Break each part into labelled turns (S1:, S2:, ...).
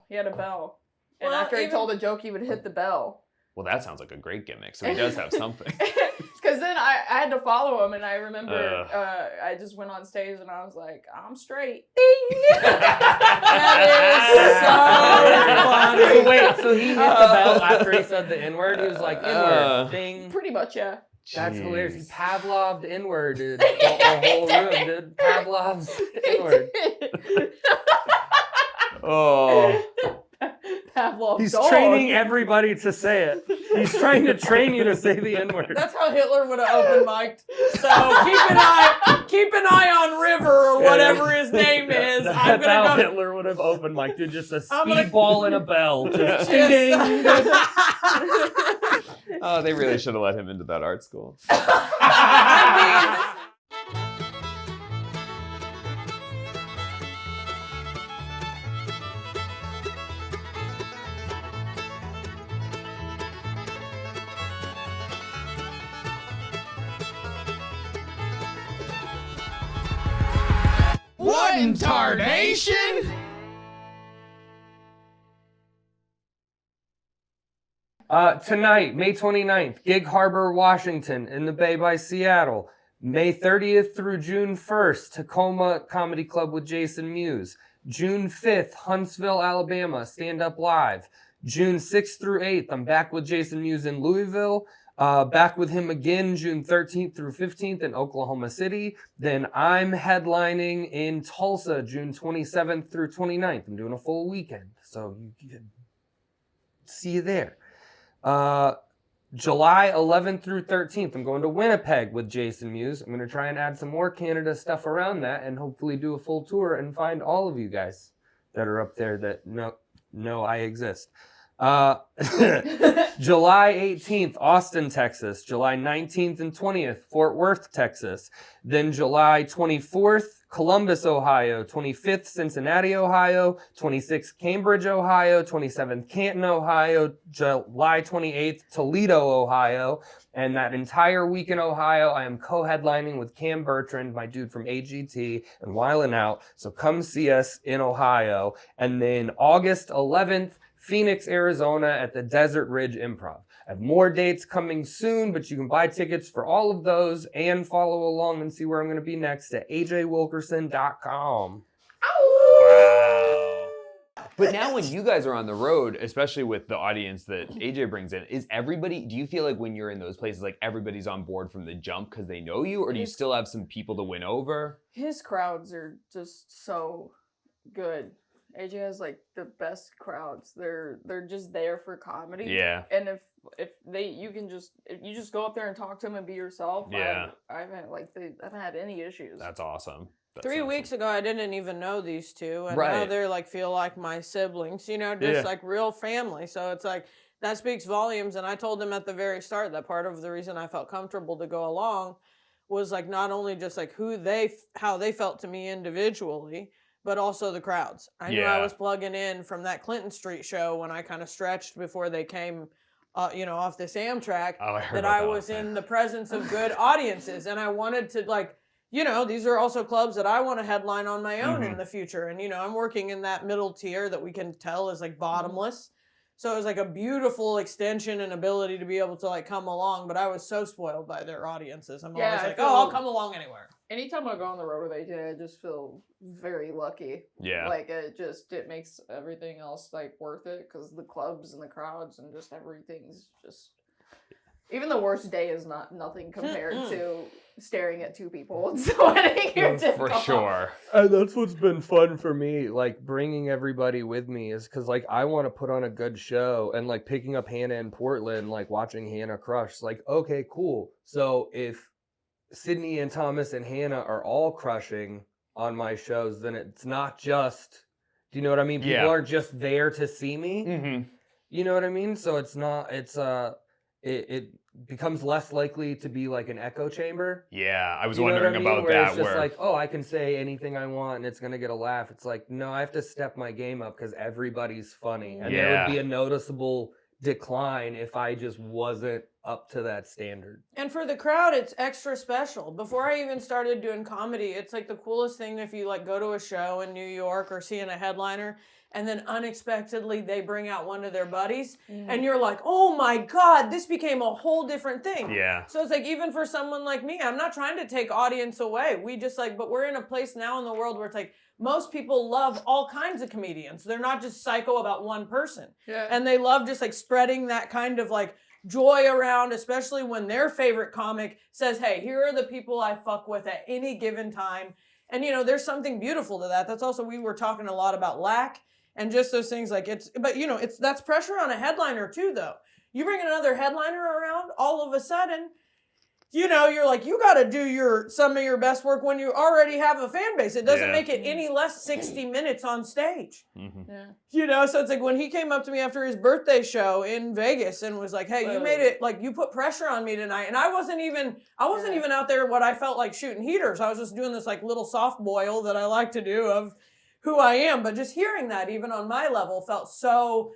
S1: He had a bell. And
S2: Well,
S1: after he told a joke, he would hit the bell.
S3: Well, that sounds like a great gimmick. So he does have something.
S1: Because then I had to follow him, and I remember I just went on stage and I was like, I'm straight. Ding!
S2: That is so funny.
S4: Wait, so he hit the bell after he said the N-word? He was like, N-word, ding.
S1: Pretty much, yeah.
S4: That's hilarious. He Pavlov'd N-word, dude. The whole room, dude. Pavlov's N-word.
S3: Oh.
S1: Pavlov's
S4: He's
S1: dog.
S4: training everybody to say it. He's trying to train you to say the N-word.
S2: That's how Hitler would have open mic'd. So keep an eye on River or whatever his name is.
S4: That's how Hitler would have opened mic, dude. Just a speedball and a bell. Just
S2: Yes.
S4: ding.
S3: Oh, they really should have let him into that art school.
S5: What in Tardation?
S4: Tonight, May 29th, Gig Harbor, Washington, in the Bay by Seattle. May 30th through June 1st, Tacoma Comedy Club with Jason Mewes. June 5th, Huntsville, Alabama, Stand Up Live. June 6th through 8th, I'm back with Jason Mewes in Louisville. Back with him again June 13th through 15th in Oklahoma City. Then I'm headlining in Tulsa June 27th through 29th. I'm doing a full weekend, so you can see you there. July 11th through 13th, I'm going to Winnipeg with Jason Mewes. I'm going to try and add some more Canada stuff around that and hopefully do a full tour and find all of you guys that are up there that know I exist. July 18th, Austin, Texas. July 19th and 20th, Fort Worth, Texas. Then July 24th, Columbus, Ohio. 25th, Cincinnati, Ohio. 26th, Cambridge, Ohio. 27th, Canton, Ohio. July 28th, Toledo, Ohio. And that entire week in Ohio, I am co-headlining with Cam Bertrand, my dude from AGT, and Wildin' Out. So come see us in Ohio. And then August 11th, Phoenix, Arizona at the Desert Ridge Improv. I have more dates coming soon, but you can buy tickets for all of those and follow along and see where I'm going to be next at ajwilkerson.com.
S3: Wow. But now when you guys are on the road, especially with the audience that AJ brings in, do you feel like when you're in those places, like everybody's on board from the jump because they know you, or do you still have some people to win over?
S1: His crowds are just so good. AJ has like the best crowds. They're just there for comedy.
S3: Yeah.
S1: And if you just go up there and talk to them and be yourself.
S3: Yeah.
S1: I haven't had any issues.
S3: That's awesome.
S2: 3 weeks ago, I didn't even know these two, and
S3: Right.
S2: now they're like feel like my siblings, just like real family. So it's like that speaks volumes. And I told them at the very start that part of the reason I felt comfortable to go along was like not only just like how they felt to me individually, but also the crowds. I knew I was plugging in from that Clinton Street show when I kind of stretched before they came, off this Amtrak. That I was in the presence of good audiences, and I wanted to these are also clubs that I want to headline on my own in the future. And, I'm working in that middle tier that we can tell is like bottomless. So it was like a beautiful extension and ability to be able to like come along. But I was so spoiled by their audiences. I'm always like, I'll come along anywhere.
S1: Anytime I go on the road with AJ, I just feel very lucky.
S3: Yeah.
S1: Like it makes everything else like worth it because the clubs and the crowds and just everything's just. Even the worst day is nothing compared to staring at two people and sweating your dick
S3: For
S1: off.
S3: sure.
S4: And that's what's been fun for me, like bringing everybody with me is because like I want to put on a good show and like picking up Hannah in Portland, like watching Hannah crush, like, okay, cool. So if Sydney and Thomas and Hannah are all crushing on my shows, then it's not just, do you know what I mean? People aren't just there to see me.
S3: Mm-hmm.
S4: You know what I mean? So it becomes less likely to be like an echo chamber.
S3: Yeah, I was
S4: You know
S3: wondering
S4: what I mean?
S3: about
S4: where
S3: that.
S4: It's just like, oh, I can say anything I want and it's going to get a laugh. It's like, no, I have to step my game up because everybody's funny. And there would be a noticeable decline if I just wasn't up to that standard.
S2: And for the crowd, it's extra special. Before I even started doing comedy, it's like the coolest thing if you like go to a show in New York or seeing a headliner and then unexpectedly they bring out one of their buddies,
S1: Mm-hmm.
S2: and you're like, oh my God, this became a whole different thing.
S3: Yeah.
S2: So it's like, even for someone like me, I'm not trying to take audience away. We just like, but we're in a place now in the world where it's like, most people love all kinds of comedians. They're not just psycho about one person.
S1: Yeah.
S2: And they love just like spreading that kind of like joy around, especially when their favorite comic says, hey, here are the people I fuck with at any given time. And, you know, there's something beautiful to that. That's also, we were talking a lot about lack and just those things like but you know, that's pressure on a headliner too, though. You bring another headliner around, all of a sudden, you know, you're like, you got to do some of your best work when you already have a fan base. It doesn't make it any less 60 minutes on stage.
S3: Mm-hmm.
S1: Yeah.
S2: You know, so it's like when he came up to me after his birthday show in Vegas and was like, hey, you made it, like, you put pressure on me tonight. And I wasn't even out there what I felt like shooting heaters. I was just doing this like little soft boil that I like to do of who I am. But just hearing that even on my level felt so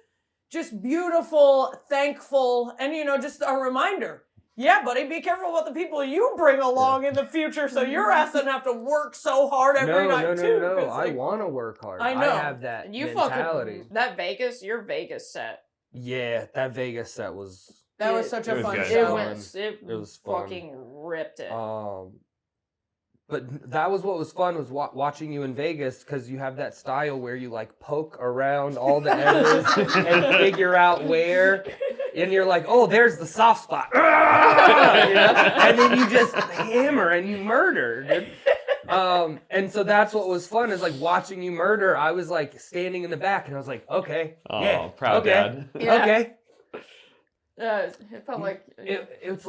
S2: just beautiful, thankful, and, you know, just a reminder. Yeah, buddy, be careful about the people you bring along in the future, so your ass doesn't have to work so hard every night too.
S4: No.
S2: 'cause,
S4: I
S2: like,
S4: want to work hard.
S2: I know.
S4: I have that
S1: You
S4: mentality.
S1: fucking that your Vegas set.
S4: Yeah, that Vegas set was.
S2: that was such
S3: It
S2: a
S3: was
S2: fun
S3: good.
S2: show.
S1: It
S4: was fun.
S1: fucking ripped it.
S4: But that was what was fun was watching you in Vegas because you have that style where you like poke around all the edges and figure out where, and you're like, oh, there's the soft spot, you know? And then you just hammer and you murder. Dude. And so that's what was fun is like watching you murder. I was like standing in the back and I was like, okay,
S3: Oh, proud
S2: okay.
S3: dad.
S1: Yeah.
S4: okay.
S1: It felt like
S4: It's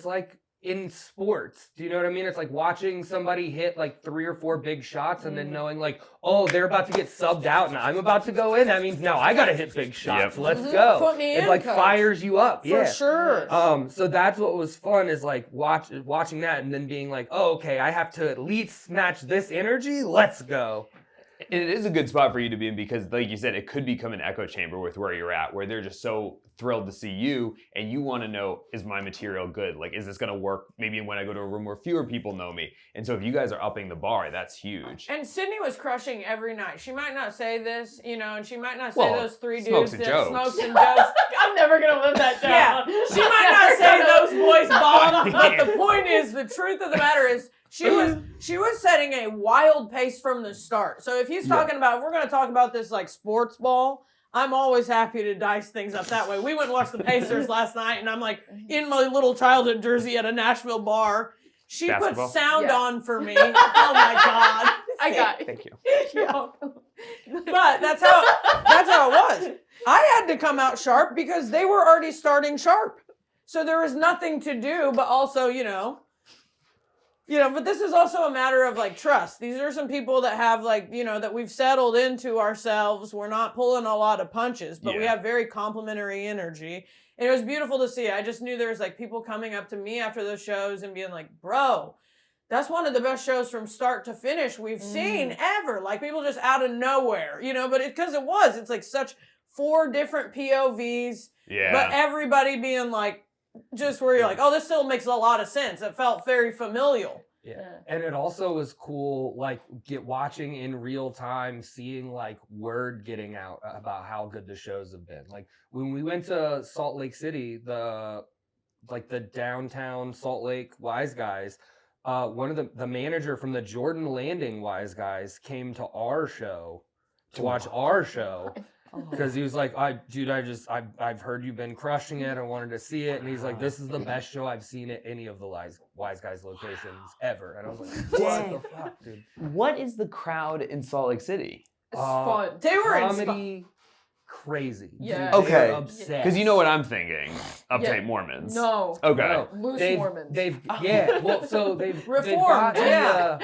S4: like in sports, do you know what I mean? It's like watching somebody hit like 3 or 4 big shots and then knowing like, oh, they're about to get subbed out and I'm about to go in. That means now I got to hit big shots.
S3: Yep.
S4: Let's go.
S2: Put me
S4: It
S2: in,
S4: like
S2: coach.
S4: fires you up.
S2: For sure.
S4: So that's what was fun is like watching that and then being like, oh, okay, I have to at least match this energy. Let's go.
S3: And it is a good spot for you to be in because, like you said, it could become an echo chamber with where you're at, where they're just so thrilled to see you and you want to know, is my material good? Like, is this going to work maybe when I go to a room where fewer people know me? And so if you guys are upping the bar, that's huge.
S2: And Sydney was crushing every night. She might not say this, you know, and she might not say
S3: Well,
S2: those 3
S3: smokes
S2: dudes
S3: and
S2: that
S3: jokes.
S2: smokes and jokes.
S1: I'm never gonna live that down.
S2: Yeah, she might not say those boys bomb, but the point is, the truth of the matter is, she was setting a wild pace from the start. So if he's talking about, if we're going to talk about this like sports ball, I'm always happy to dice things up that way. We went and watched the Pacers last night, and I'm like in my little childhood jersey at a Nashville bar. She
S3: Basketball?
S2: put sound
S1: Yeah.
S2: on for me. Oh my God.
S1: I got it.
S3: Thank you.
S2: Yeah. But that's how it was. I had to come out sharp because they were already starting sharp. So there was nothing to do, but also, you know, but this is also a matter of like trust. These are some people that have like, you know, that we've settled into ourselves. We're not pulling a lot of punches, but we
S3: Yeah.
S2: have very complimentary energy. And it was beautiful to see. I just knew there was like people coming up to me after those shows and being like, bro, that's one of the best shows from start to finish we've seen ever. Like people just out of nowhere, you know, but it's like such 4 different POVs,
S3: Yeah.
S2: but everybody being like, just where you're like, oh, this still makes a lot of sense. It felt very familial.
S4: Yeah. And it also was cool, like watching in real time, seeing like word getting out about how good the shows have been. Like when we went to Salt Lake City, the downtown Salt Lake Wise Guys, one of the manager from the Jordan Landing Wise Guys came to our show to watch our show. Because he was like, I've heard you've been crushing it. I wanted to see it. And he's like, this is the best show I've seen at any of the Wise Guys locations ever. And I was like, what the fuck, dude?
S3: What is the crowd in Salt Lake City?
S1: It's fun.
S2: They were
S4: Comedy crazy.
S1: Yeah.
S4: Dude,
S3: Okay.
S4: they're obsessed.
S3: Because you know what I'm thinking. Uptight
S1: Yeah.
S3: Mormons.
S1: No.
S3: Okay.
S4: No,
S1: Loose
S4: they've,
S1: Mormons.
S4: They've they've
S2: Reformed,
S4: got the,
S2: yeah.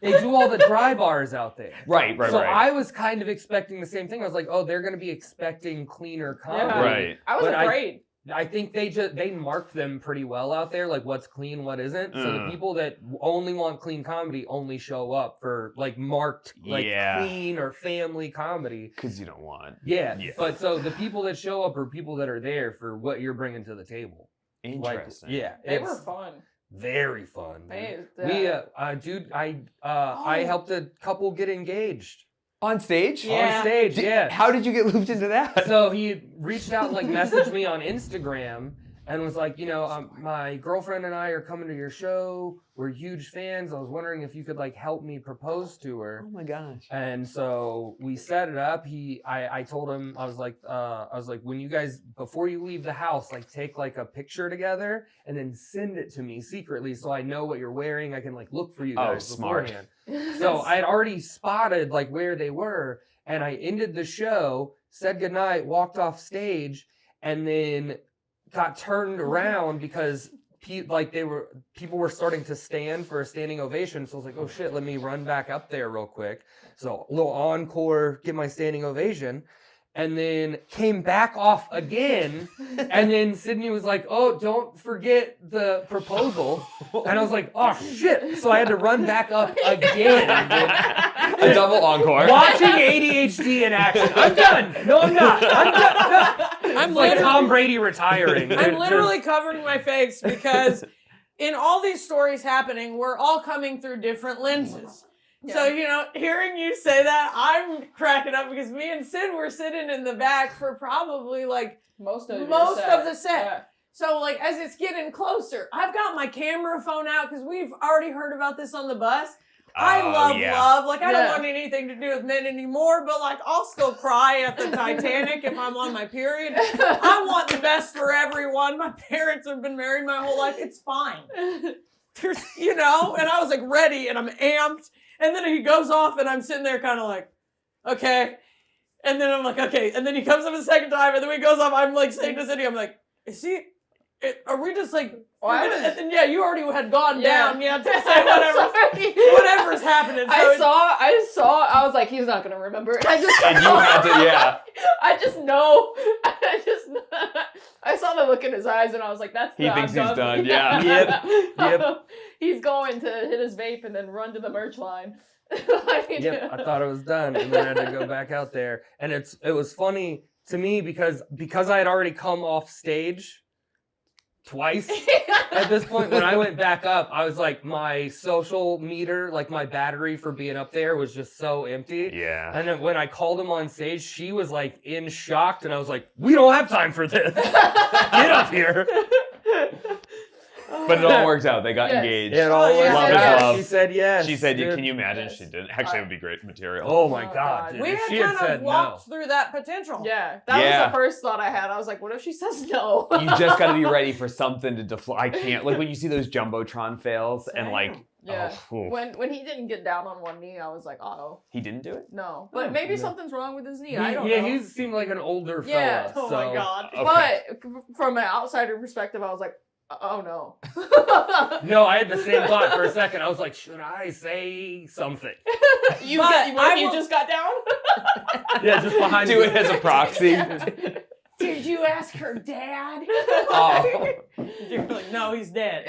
S4: they do all the dry bars out there.
S3: Right.
S4: So I was kind of expecting the same thing. I was like, oh, they're going to be expecting cleaner comedy.
S1: Yeah.
S3: Right.
S1: I was
S4: But
S1: afraid.
S4: I think they marked them pretty well out there, like what's clean, what isn't. So the people that only want clean comedy only show up for like marked like clean or family comedy.
S3: Because you don't want.
S4: Yeah.
S3: Yeah.
S4: But so the people that show up are people that are there for what you're bringing to the table.
S3: Interesting.
S4: Like, yeah.
S1: They were fun.
S4: Very fun.
S1: They-
S4: I helped a couple get engaged.
S3: On stage?
S2: Yeah.
S4: On stage, yeah.
S3: How did you get looped into that?
S4: So he reached out and like messaged me on Instagram and was like, my girlfriend and I are coming to your show. We're huge fans. I was wondering if you could like help me propose to her.
S3: Oh my gosh.
S4: And so we set it up. I told him, I was like, when you guys, before you leave the house, like take like a picture together and then send it to me secretly so I know what you're wearing. I can like look for you guys
S3: smart.
S4: beforehand. So I had already spotted like where they were, and I ended the show, said goodnight, walked off stage, and then got turned around because people were starting to stand for a standing ovation. So I was like, oh shit, let me run back up there real quick. So a little encore, get my standing ovation. And then came back off again. And then Sydney was like, oh, don't forget the proposal. And I was like, oh shit. So I had to run back up again.
S3: A double encore.
S4: Watching ADHD in action. I'm done. No, I'm not. I'm done.
S2: I'm
S4: like
S2: literally,
S4: Tom Brady retiring.
S2: I'm literally covering my face because in all these stories happening, we're all coming through different lenses.
S1: Yeah.
S2: So, hearing you say that, I'm cracking up because me and Sid were sitting in the back for probably like
S1: Most of
S2: the set.
S1: Yeah.
S2: So, like, as it's getting closer, I've got my camera phone out because we've already heard about this on the bus. I love love. Like, I don't want anything to do with men anymore, but, like, I'll still cry at the Titanic if I'm on my period. I want the best for everyone. My parents have been married my whole life. It's fine. There's, and I was, like, ready, and I'm amped. And then he goes off, and I'm sitting there kind of like, okay. And then I'm like, okay. And then he comes up a second time, and then when he goes off, I'm, like, saying to Cindy, I'm like, are we just, like... and then, you already had gone down. Yeah, to say whatever's happening. So
S1: I was like, he's not gonna remember. And
S3: And you had to, yeah.
S1: I just know. I saw the look in his eyes, and I was like, "That's
S3: He thinks he's done." Yeah.
S4: Yep.
S1: He's going to hit his vape and then run to the merch line.
S4: Yep, I thought it was done, and then I had to go back out there. And it was funny to me because I had already come off stage twice at this point. When I went back up, I was like, my social meter, like my battery for being up there was just so empty.
S3: Yeah.
S4: And then when I called him on stage, she was like in shock, and I was like, we don't have time for this. Get up here.
S3: But it all worked out. They got engaged.
S4: It all worked
S3: Love is
S4: out.
S3: love.
S4: She said yes.
S3: She said,
S4: dude.
S3: "Can you imagine?" She didn't. Actually, it would be great material.
S4: Oh my God. Dude.
S2: We
S4: If
S2: had
S4: she had
S2: kind
S4: said
S2: of walked through that potential.
S1: Yeah, that was the first thought I had. I was like, what if she says no?
S3: You just got to be ready for something to deflate. I can't. Like when you see those Jumbotron fails and like,
S1: Yeah.
S3: oh,
S1: When he didn't get down on one knee, I was like, uh-oh.
S3: he didn't do it.
S1: No. But maybe something's wrong with his knee. I don't
S4: Yeah,
S1: know.
S4: he seemed like an older fella.
S1: Yeah.
S2: Oh
S4: so.
S2: my God.
S3: Okay.
S1: But from an outsider perspective, I was like, oh no.
S4: No, I had the same thought for a second. I was like, should I say something?
S1: You just got down?
S4: Yeah, just behind
S3: Do it as a proxy.
S2: Did you ask her dad?
S3: Oh.
S2: You're like, no, he's dead.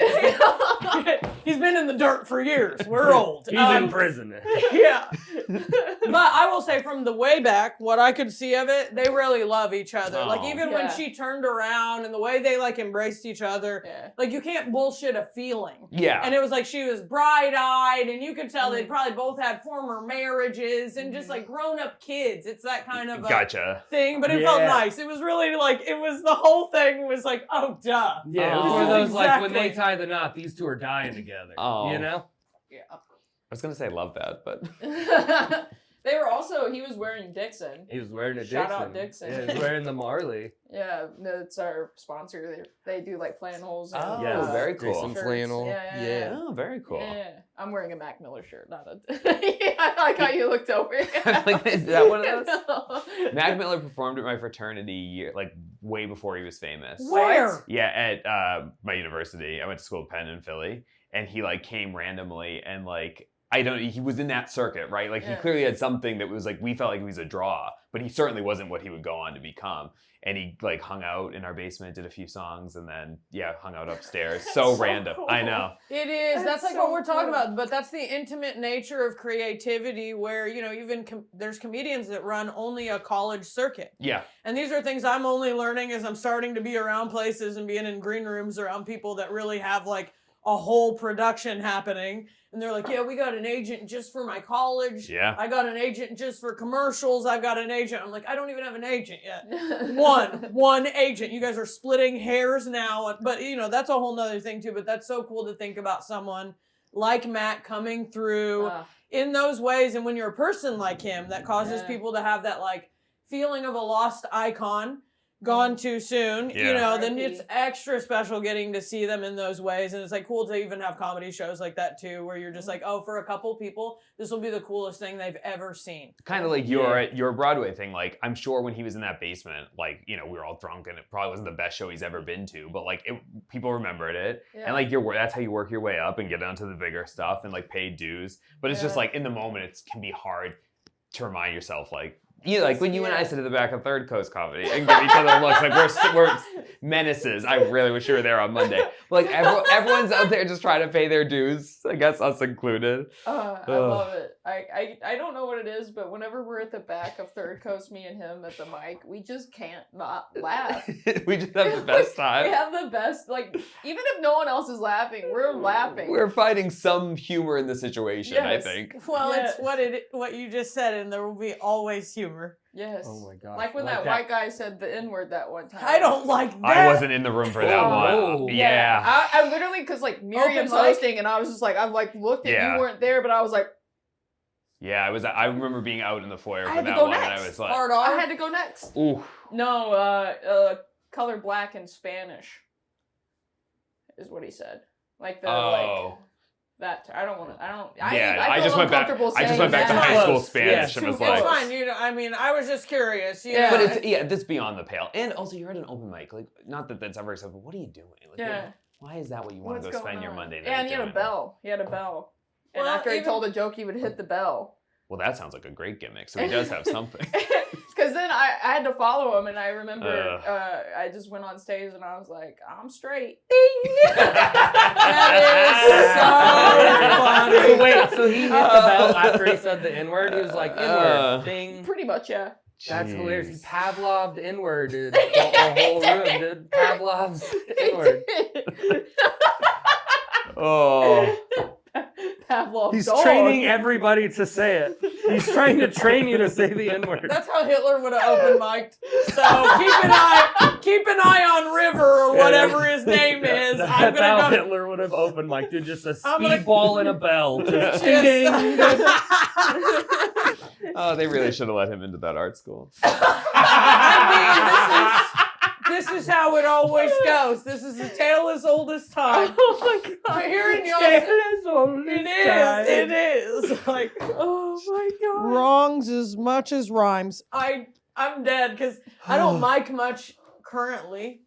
S2: He's been in the dirt for years. We're old.
S4: He's in prison.
S2: Yeah. But I will say from the way back, what I could see of it, they really love each other.
S3: Oh.
S2: Like even when she turned around and the way they like embraced each other, like you can't bullshit a feeling.
S3: Yeah.
S2: And it was like she was bright-eyed and you could tell they'd probably both had former marriages and just like grown-up kids. It's that kind of
S3: Gotcha.
S2: thing, but it felt nice. It was really like, it was the whole thing was like, oh, duh.
S4: Yeah, it was one of those like when they tie the knot, these two are dying together.
S3: Oh.
S4: You know?
S1: Yeah.
S3: I was gonna say love that, but
S1: They were also, he was wearing Dixon.
S4: He was wearing a
S1: Shout
S4: Dixon.
S1: out Dixon.
S4: Yeah, he was wearing the Marley.
S1: Yeah, it's our sponsor. They do like flannels. And,
S3: oh,
S4: Yeah.
S3: very cool.
S4: Dixon
S1: shirts.
S4: flannel.
S1: Yeah.
S3: Oh, very cool.
S1: Yeah, I'm wearing a Mac Miller shirt, not a. Yeah, I like how you looked over.
S3: I'm like, is that one of those?
S1: No.
S3: Mac Miller performed at my fraternity like way before he was famous.
S2: Where?
S3: Yeah, at my university. I went to school at Penn in Philly, and he like came randomly and like he was in that circuit, right? Like he clearly had something that was like we felt like he was a draw, but he certainly wasn't what he would go on to become. And he like hung out in our basement, did a few songs, and then hung out upstairs. So random.
S2: cool.
S3: I know.
S2: It is. That's like
S1: so
S2: what we're talking
S1: cool.
S2: about. But that's the intimate nature of creativity where, even there's comedians that run only a college circuit.
S3: Yeah.
S2: And these are things I'm only learning as I'm starting to be around places and being in green rooms around people that really have like a whole production happening. And they're like, yeah, we got an agent just for my college.
S3: Yeah.
S2: I got an agent just for commercials. I've got an agent. I'm like, I don't even have an agent yet. One agent. You guys are splitting hairs now. But, you know, that's a whole nother thing too. But that's so cool to think about someone like Matt coming through in those ways. And when you're a person like him, that causes people to have that like feeling of a lost icon. Gone too soon, you know, then it's extra special getting to see them in those ways. And it's like cool to even have comedy shows like that too, where you're just like, oh, for a couple people, this will be the coolest thing they've ever seen.
S3: Kind of like your Broadway thing. Like, I'm sure when he was in that basement, like, you know, we were all drunk and it probably wasn't the best show he's ever been to, but like people remembered it. And like that's how you work your way up and get onto the bigger stuff and like pay dues. But it's just like in the moment, it can be hard to remind yourself like, like when you and I sit at the back of Third Coast Comedy and give each other looks, like we're menaces. I really wish you were there on Monday. Like everyone's out there just trying to pay their dues. I guess us included.
S1: I love it. I don't know what it is, but whenever we're at the back of Third Coast, me and him at the mic, we just can't not laugh.
S3: We just have the best time.
S1: We have the best, like, even if no one else is laughing, we're laughing.
S3: We're finding some humor in the situation, I think.
S2: Well, it's what you just said, and there will be always humor.
S1: Yes.
S4: Oh my god.
S1: Like when that white guy said the N-word that one time.
S2: I don't like that.
S3: I wasn't in the room for that one. Yeah.
S1: I literally, because like Miriam's hosting, and I was just like, I like looked and you weren't there, but I was like.
S3: Yeah, I remember being out in the foyer for
S1: I had
S3: that
S1: to go
S3: one,
S1: next.
S3: and I was like,
S1: I had to go next.
S3: Ooh.
S1: No, color black in Spanish is what he said. Like the like. That I don't want to. I
S3: just went back. I just went back to high school Spanish and was like,
S2: "It's fine." You know, I mean, I was just curious. You
S3: know?
S2: But
S3: it's this beyond the pale. And also, you're at an open mic. Like, not that that's ever acceptable. What are you doing? Like, why is that what you want to go spend your Monday night?
S1: Yeah, and he had a bell. And after he told a joke, he would hit the bell.
S3: Well, that sounds like a great gimmick. So he does have something.
S1: Because then I had to follow him, and I remember I just went on stage and I was like, I'm straight. Ding!
S2: That is so funny.
S4: So wait, so he hit the bell after he said the N-word? He was like, N-word, ding.
S1: Pretty much, yeah.
S4: That's hilarious. He Pavloved N-word, dude. The whole room, dude. Pavlov's N-word.
S1: Pavlov
S4: He's
S1: dog.
S4: training everybody to say it. He's trying to train you to say the N-word.
S2: That's how Hitler would have open mic'd. So keep an eye on River or whatever his name is.
S4: That's how Hitler would have open mic'd, dude. Just a speedball and a bell. Just ding.
S3: Oh, they really should have let him into that art school.
S2: I mean, this is how it always goes. This is a tale as old as time.
S1: Oh my god!
S2: Hearing y'all, it is. Like,
S1: oh my god!
S2: Wrongs as much as rhymes. I'm dead because I don't mic much currently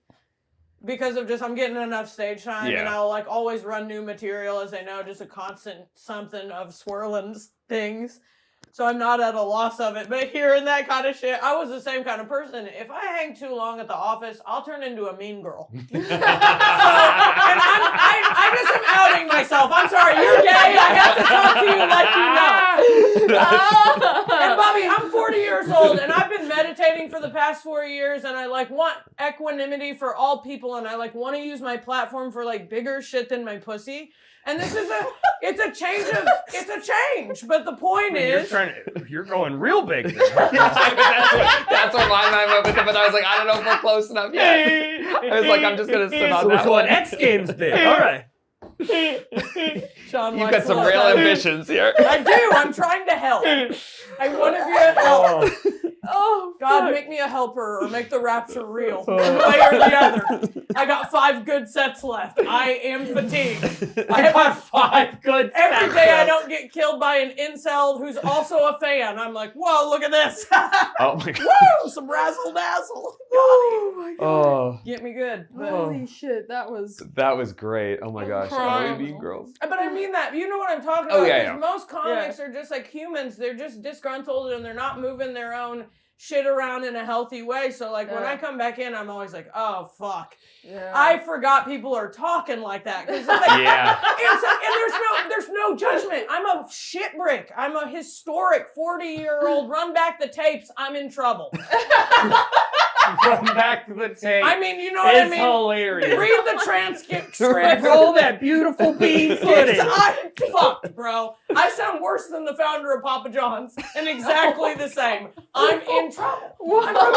S2: because of just I'm getting enough stage time, and I'll like always run new material, as I know, just a constant something of swirling things. So I'm not at a loss of it. But hearing that kind of shit, I was the same kind of person. If I hang too long at the office, I'll turn into a mean girl. So, and I just am outing myself. I'm sorry, you're gay. I have to talk to you like you know. And Bobby, I'm 40 years old, and I've been meditating for the past 4 years, and I like want equanimity for all people, and I like want to use my platform for like bigger shit than my pussy. And this is it's a change. But the point is,
S4: you're going real big.
S3: That's where my mind went with it, but I was like, I don't know if we're close enough yet. I was like, I'm just going to sit on that one.
S4: X Games big. All right.
S2: Sean,
S3: you've got some real ambitions here.
S2: I do. I'm trying to help. I want to be a help. Oh, God, make me a helper or make the rapture real. One way or the other. I got 5 good sets left. I am fatigued.
S4: I have 5 good sets.
S2: Every day I don't get killed by an incel who's also a fan. I'm like, whoa, look at this.
S3: Oh my God.
S2: Woo, some razzle dazzle.
S1: Oh my god.
S3: Oh.
S2: Get me good.
S1: Holy shit, that was
S3: great. Oh my gosh.
S2: crying.
S3: Are we mean girls?
S2: But I mean that. You know what I'm talking about.
S3: Oh, yeah.
S2: Most comics are just like humans. They're just disgruntled and they're not moving their own shit around in a healthy way. So like when I come back in, I'm always like, oh fuck.
S1: Yeah.
S2: I forgot people are talking like that. Cause it's like, and there's no judgment. I'm a shit brick. I'm a historic 40-year-old. Run back the tapes. I'm in trouble.
S4: Run back to the tape.
S2: I mean, you know what I
S4: It's
S2: mean?
S4: hilarious.
S2: Read the transcript.
S4: Roll that beautiful bean footage.
S2: I'm fucked, bro. I sound worse than the founder of Papa John's, and exactly the same. I'm in trouble. I'm from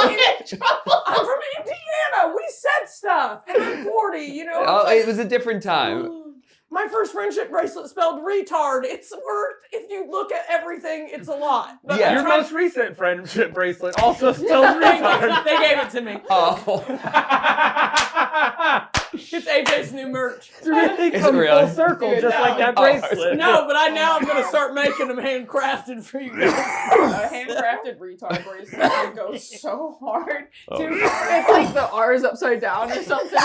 S2: Indiana. We said stuff, and I'm 40. You know.
S3: Oh, it was a different time.
S2: My first friendship bracelet spelled retard. It's worth, if you look at everything, it's a lot. But
S3: Yeah.
S4: Your most recent friendship bracelet also spells retard.
S2: they gave it to me.
S3: Oh.
S2: It's AJ's new merch.
S4: It's really
S3: Is
S4: come
S3: it really?
S4: full circle,
S1: Dude,
S4: just
S1: no.
S4: like that
S3: Oh,
S4: bracelet.
S2: No, but I'm gonna start making them handcrafted for you guys.
S1: A handcrafted retard bracelet that goes so hard.
S3: Oh.
S1: Dude, it's like the R is upside down or something.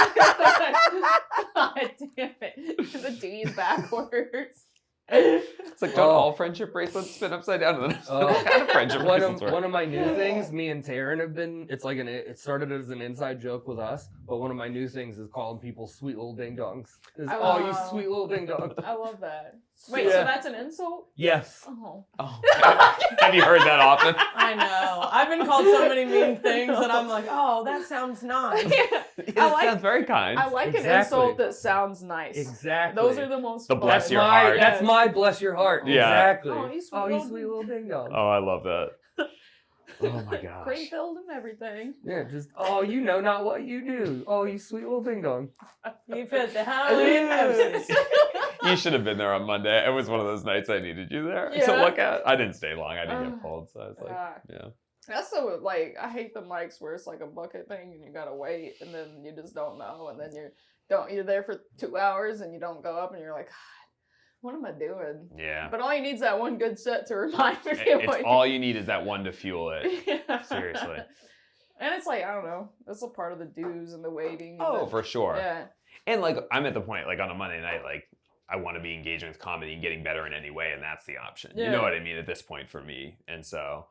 S1: God damn it. The D is backwards.
S3: It's like, don't all friendship bracelets spin upside down? And then what kind of friendship bracelets
S4: One of my new things, me and Taryn have been, it started as an inside joke with us, but one of my new things is calling people sweet little ding dongs. Oh, you sweet little ding dong.
S1: I love that. Wait,
S4: Yeah.
S1: so that's an insult?
S4: Yes.
S1: Oh.
S3: Oh. Have you heard that often?
S2: I know. I've been called so many mean things that I'm like, oh, that sounds nice.
S3: It sounds very kind.
S1: I like an
S4: Exactly.
S1: insult that sounds nice.
S4: Exactly.
S1: Those are the most
S3: The
S1: fun.
S3: bless
S4: That's
S3: your
S4: my,
S3: heart.
S4: That's my bless your heart.
S3: Yeah.
S4: Exactly.
S1: Oh, you
S4: sweet little ding dong.
S3: Oh, I love that. Oh my gosh.
S1: Cream filled and everything.
S4: Yeah, just, oh, you know not what you do. Oh, you sweet little ding dong.
S2: You fit the hell in.
S3: You should have been there on Monday. It was one of those nights I needed you there to
S1: Yeah.
S3: look at. I didn't stay long. I didn't get pulled, so I was like, yeah.
S1: That's so, like, I hate the mics where it's like a bucket thing and you gotta wait and then you just don't know and then you're there for 2 hours and you don't go up and you're like, God, what am I doing?
S3: Yeah.
S1: But all you need is that one good set to remind me.
S3: It's all you need is that one to fuel it.
S1: Yeah.
S3: Seriously.
S1: And it's like, I don't know, that's a part of the dues and the waiting. And
S3: Oh,
S1: the,
S3: for sure.
S1: Yeah.
S3: And like, I'm at the point, like on a Monday night, like I want to be engaging with comedy and getting better in any way, and that's the option. You
S1: Yeah.
S3: know what I mean? At this point for me. And so,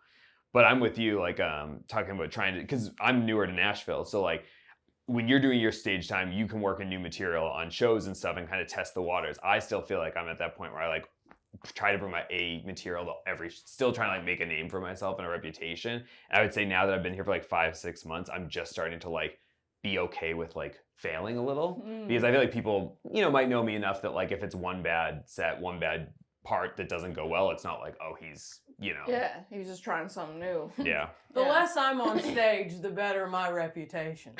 S3: but I'm with you, like talking about trying to, because I'm newer to Nashville. So like, when you're doing your stage time, you can work a new material on shows and stuff and kind of test the waters. I still feel like I'm at that point where I like try to bring my A material to still trying to like make a name for myself and a reputation. And I would say now that I've been here for like 5-6 months, I'm just starting to like be okay with like failing a little because I feel like people, you know, might know me enough that like if it's one bad set, one bad part that doesn't go well, it's not like, oh, he's, you know.
S1: Yeah, he was just trying something new.
S3: Yeah.
S2: The
S1: Yeah.
S2: less I'm on stage, the better my reputation.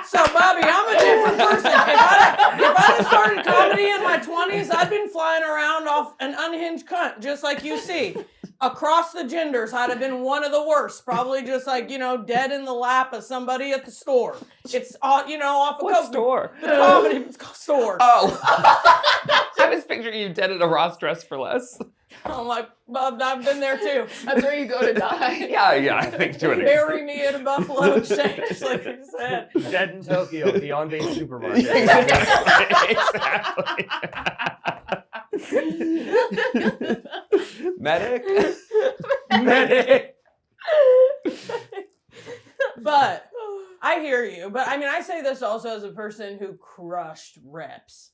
S2: So, Bobby, I'm a different person. If I had started comedy in my 20s, I'd been flying around off an unhinged cunt, just like you see. Across the genders, I'd have been one of the worst. Probably just like, you know, dead in the lap of somebody at the store. It's, you know, off a
S3: What store?
S2: The comedy store.
S3: Oh. I was picturing you dead at a Ross Dress for Less.
S2: I'm like, Bob, I've been there too.
S1: That's where you go to die.
S3: Yeah, I think to an
S2: Bury me at a Buffalo Exchange, like you said.
S4: Dead in Tokyo, beyond a supermarket.
S3: Exactly. Medic.
S4: Medic.
S2: But I hear you. But I mean, I say this also as a person who crushed reps.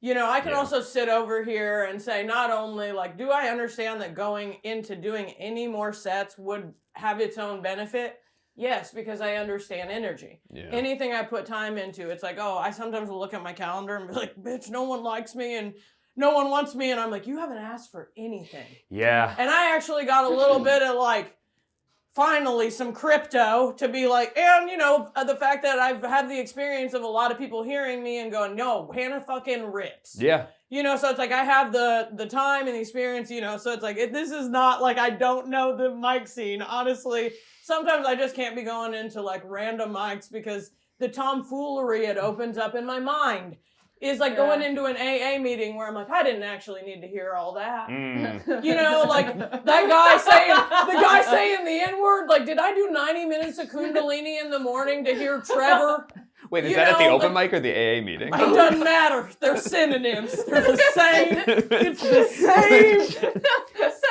S2: You know, I can
S3: Yeah.
S2: also sit over here and say, not only like, do I understand that going into doing any more sets would have its own benefit? Yes, because I understand energy.
S3: Yeah.
S2: Anything I put time into, it's like, oh, I sometimes will look at my calendar and be like, bitch, no one likes me and no one wants me. And I'm like, you haven't asked for anything.
S3: Yeah.
S2: And I actually got a little bit of like, finally some crypto to be like, and you know, the fact that I've had the experience of a lot of people hearing me and going, no, Hannah fucking rips.
S3: Yeah.
S2: You know, so it's like I have the time and the experience, you know, so it's like, this is not like I don't know the mic scene. Honestly, sometimes I just can't be going into like random mics because the tomfoolery it opens up in my mind is like going into an AA meeting where I'm like, I didn't actually need to hear all that. You know, like the guy saying the N-word, like, did I do 90 minutes of Kundalini in the morning to hear Trevor?
S3: Wait, is
S2: You
S3: that at the
S2: know,
S3: open
S2: like-
S3: mic or the AA meeting?
S2: It doesn't matter. They're synonyms. They're the same. It's the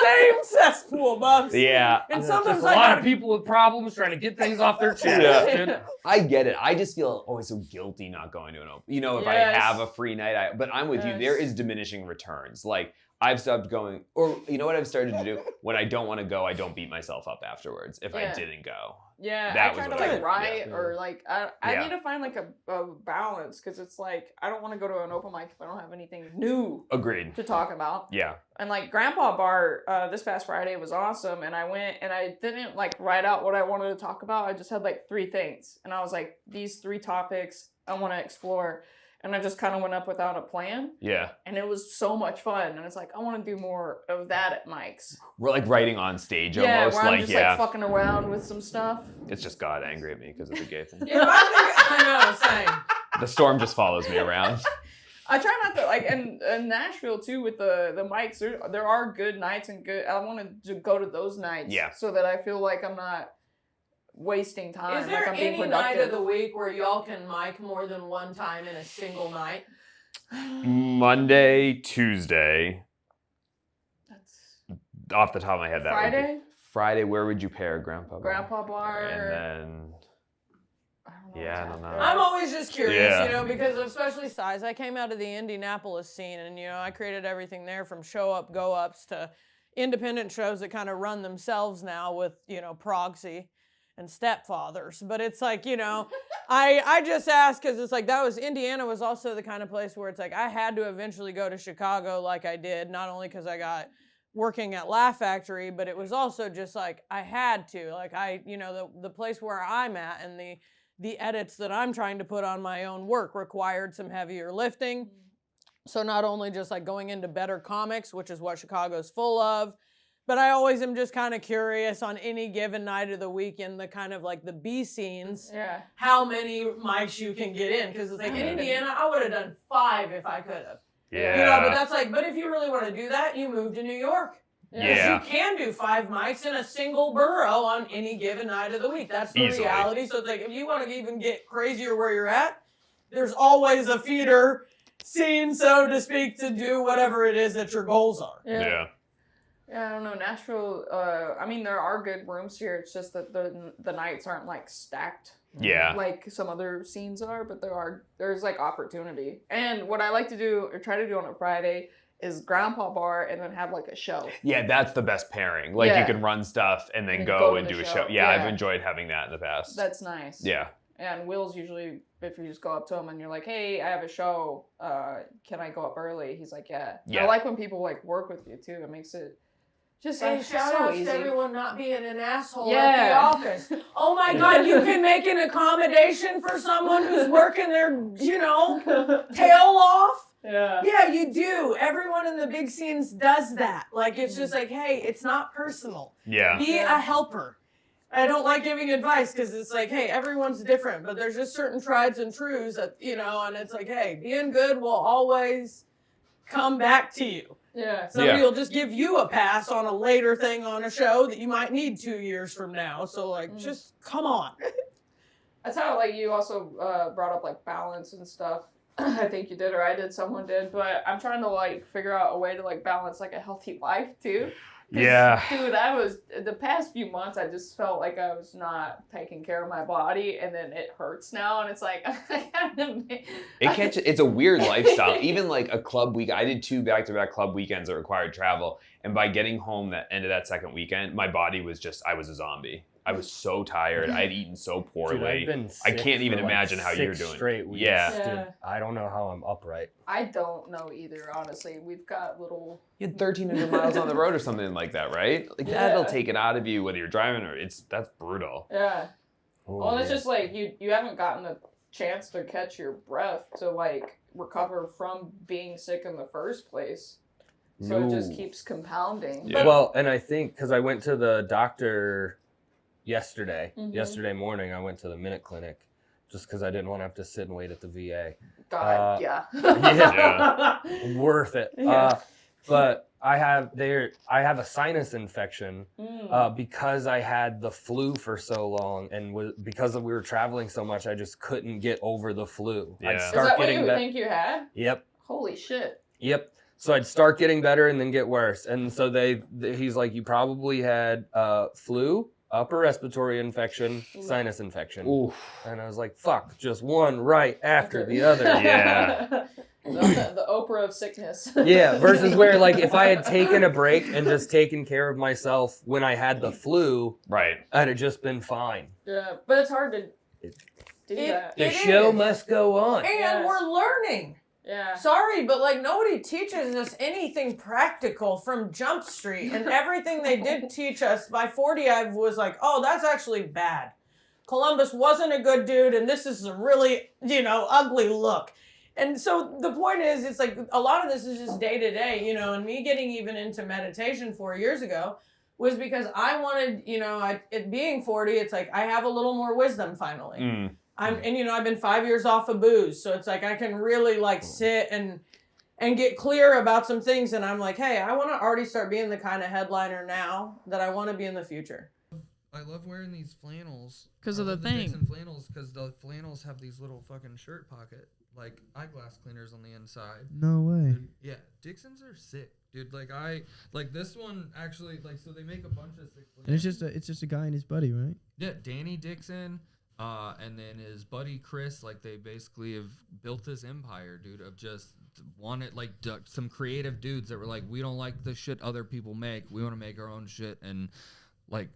S2: same cesspool, Bubs.
S3: Yeah.
S2: And
S4: There's
S2: sometimes
S4: a
S2: I
S4: lot
S2: gotta-
S4: of people with problems trying to get things off their chest.
S3: Yeah. I get it. I just feel always so guilty not going to an open. You know, if I
S1: Yes.
S3: have a free night, but I'm with you.
S1: Yes.
S3: There is diminishing returns. Like, I've stopped going, or you know what I've started to do? When I don't want to go, I don't beat myself up afterwards if I didn't go.
S1: Yeah,
S3: That
S1: I
S3: was
S1: try to
S3: what I
S1: like
S3: did.
S1: write
S3: Yeah.
S1: or like I
S3: Yeah.
S1: need to find like a balance because it's like I don't want to go to an open mic if I don't have anything new
S3: Agreed.
S1: to talk about.
S3: Yeah.
S1: And like Grandpa Bar this past Friday was awesome, and I went and I didn't like write out what I wanted to talk about. I just had like 3 things, and I was like, these 3 topics I want to explore. And I just kind of went up without a plan.
S3: Yeah.
S1: And it was so much fun. And it's like, I want to do more of that at mics.
S3: We're like writing on stage
S1: Yeah,
S3: almost.
S1: where I'm
S3: Like,
S1: just
S3: yeah.
S1: like fucking around with some stuff.
S3: It's just God angry at me because of the gay thing.
S2: I know, same.
S3: The storm just follows me around.
S1: I try not to, like, and Nashville too with the mics, there are good nights and good, I want to go to those nights.
S3: Yeah.
S1: So that I feel like I'm not wasting time.
S2: Is there
S1: like I'm being
S2: any
S1: productive.
S2: night of the week where y'all can mic more than one time in a single night?
S3: Monday, Tuesday.
S1: That's
S3: Off the top of my head, that would
S1: Friday?
S3: be. Friday, where would you pair Grandpa Bar?
S1: Grandpa Bar.
S3: And then,
S1: I don't know
S3: yeah, I
S1: what's
S3: don't know.
S1: after.
S2: I'm always just curious,
S3: Yeah.
S2: you know, because especially size. I came out of the Indianapolis scene and, you know, I created everything there from show up, go ups to independent shows that kind of run themselves now with, you know, Proxy and Stepfathers. But it's like, you know, I just ask because it's like Indiana was also the kind of place where it's like I had to eventually go to Chicago like I did, not only because I got working at Laugh Factory, but it was also just like I had to. Like you know, the place where I'm at and the edits that I'm trying to put on my own work required some heavier lifting. So not only just like going into better comics, which is what Chicago's full of, but I always am just kind of curious on any given night of the week in the kind of like the B scenes,
S1: Yeah.
S2: how many mics you can get in. Because it's like in Indiana, I would have done 5 if I could have.
S3: Yeah.
S2: You know, but that's like, but if you really want to do that, you move to New York.
S3: Yeah.
S2: You can do 5 mics in a single borough on any given night of the week. That's the
S3: Easily.
S2: reality. So it's like, if you want to even get crazier where you're at, there's always a feeder scene, so to speak, to do whatever it is that your goals are.
S3: Yeah.
S1: Yeah, I don't know. Nashville, I mean, there are good rooms here. It's just that the nights aren't like stacked
S3: Yeah.
S1: like some other scenes are, but there's like opportunity. And what I like to do or try to do on a Friday is Grandpa Bar and then have like a show.
S3: Yeah, that's the best pairing. Like you
S1: Yeah.
S3: can run stuff and then
S1: And
S3: go
S1: go
S3: and
S1: to
S3: do
S1: the
S3: a show.
S1: show.
S3: Yeah, I've
S1: Yeah.
S3: enjoyed having that in the past.
S1: That's nice.
S3: Yeah.
S1: And Will's usually, if you just go up to him and you're like, hey, I have a show, can I go up early? He's like, yeah.
S3: Yeah.
S1: I like when people like work with you too. It makes it just
S2: And
S1: like,
S2: shout
S1: so
S2: out
S1: easy.
S2: to everyone not being an asshole
S1: Yeah.
S2: at the office. Oh my God, you can make an accommodation for someone who's working their, you know, tail off.
S1: Yeah.
S2: Yeah, you do. Everyone in the big scenes does that. Like, it's just like, hey, it's not personal.
S3: Yeah.
S2: Be a helper. I don't like giving advice because it's like, hey, everyone's different, but there's just certain trieds and truths that, you know, and it's like, hey, being good will always come back to you.
S1: Yeah.
S2: Somebody
S3: Yeah.
S2: will just give you a pass on a later thing on a show that you might need 2 years from now. So, like, just come on.
S1: That's how, like, you also brought up, like, balance and stuff. I think you did, or I did, someone did. But I'm trying to, like, figure out a way to, like, balance, like, a healthy life, too. 'Cause,
S3: Yeah.
S1: Dude, the past few months, I just felt like I was not taking care of my body, and then it hurts now, and it's like,
S3: It's a weird lifestyle. Even like a club week, I did 2 back-to-back club weekends that required travel, and by getting home that end of that second weekend, my body was I was a zombie. I was so tired. I had eaten so poorly.
S4: Dude, I've been
S3: I
S4: sick
S3: can't even
S4: for, like,
S3: imagine how you're
S4: 6
S3: doing.
S4: straight weeks.
S3: Yeah.
S1: Yeah.
S4: Dude, I don't know how I'm upright.
S1: I don't know either, honestly. We've got little...
S3: You had 1,300 miles on the road or something like that, right? Like that'll take it out of you, whether you're driving or that's brutal.
S1: Yeah.
S4: Oh,
S1: Well, and it's
S4: yeah.
S1: just like you haven't gotten a chance to catch your breath to like recover from being sick in the first place. So it just
S4: No.
S1: keeps compounding.
S3: Yeah.
S4: Well, and I think because I went to the doctor yesterday
S1: Mhm.
S4: morning, I went to the Minute Clinic just because I didn't want to have to sit and wait at the VA.
S1: God, yeah.
S3: Yeah.
S4: Worth it.
S1: Yeah.
S4: But I have a sinus infection
S1: Mm.
S4: because I had the flu for so long, and because we were traveling so much, I just couldn't get over the flu.
S3: Yeah.
S4: I'd
S3: Is
S1: Is
S4: start
S1: that what
S4: getting
S1: you
S4: better.
S1: think you had?
S4: Yep.
S1: Holy shit.
S4: Yep. So I'd start getting better and then get worse. And so he's like, you probably had flu, upper respiratory infection, sinus infection.
S3: Oof.
S4: And I was like, fuck, just one right after the other.
S3: Yeah.
S1: The Oprah of sickness.
S4: Yeah, versus where like if I had taken a break and just taken care of myself when I had the flu,
S3: Right.
S4: I'd have just been fine.
S1: Yeah, but it's hard to do that.
S4: The show must go on.
S2: And
S1: Yes.
S2: we're learning.
S1: Yeah.
S2: Sorry, but like nobody teaches us anything practical from Jump Street, and everything they did teach us by 40, I was like, oh, that's actually bad. Columbus wasn't a good dude, and this is a really, ugly look. And so the point is, it's like a lot of this is just day to day, and me getting even into meditation 4 years ago was because I wanted, it being 40, it's like I have a little more wisdom finally.
S3: Mm.
S2: I've been 5 years off of booze, so it's like I can really like sit and get clear about some things, and I'm like, hey, I want to already start being the kind of headliner now that I want to be in the future.
S6: I love wearing these flannels.
S7: Because of the thing.
S6: Dixon flannels, because the flannels have these little fucking shirt pocket, like eyeglass cleaners on the inside.
S5: No way.
S6: Dude, yeah, Dixons are sick, dude. Like this one actually, like, so they make a bunch of sick
S5: And
S6: flannels.
S5: it's just a guy and his buddy, right?
S6: Yeah, Danny Dixon, and then his buddy Chris. Like they basically have built this empire, dude, of just wanted like some creative dudes that were like, we don't like the shit other people make. We want to make our own shit, and like,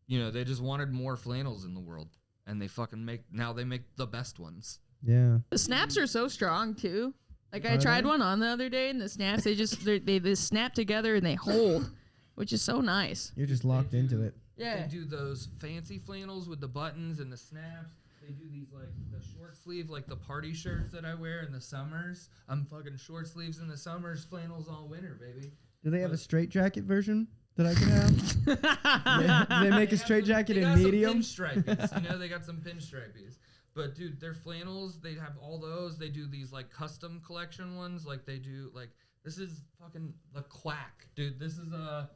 S6: they just wanted more flannels in the world, and they make the best ones.
S5: Yeah.
S7: The snaps are so strong too. Like I
S5: Are
S7: tried
S5: they?
S7: one on the other day, and the snaps they just snap together and they hold, which is so nice.
S5: You're just locked into it.
S7: Yeah.
S6: They do those fancy flannels with the buttons and the snaps. They do these like the short sleeve, like the party shirts that I wear in the summers. I'm fucking short sleeves in the summers, flannels all winter, baby.
S5: Do they have a straight jacket version that I can have? Do they make a straight jacket in medium?
S6: Some pinstripies, they got some pinstripies. But dude, their flannels, they have all those. They do these like custom collection ones. Like they do like, this is fucking the Quack, dude. This is a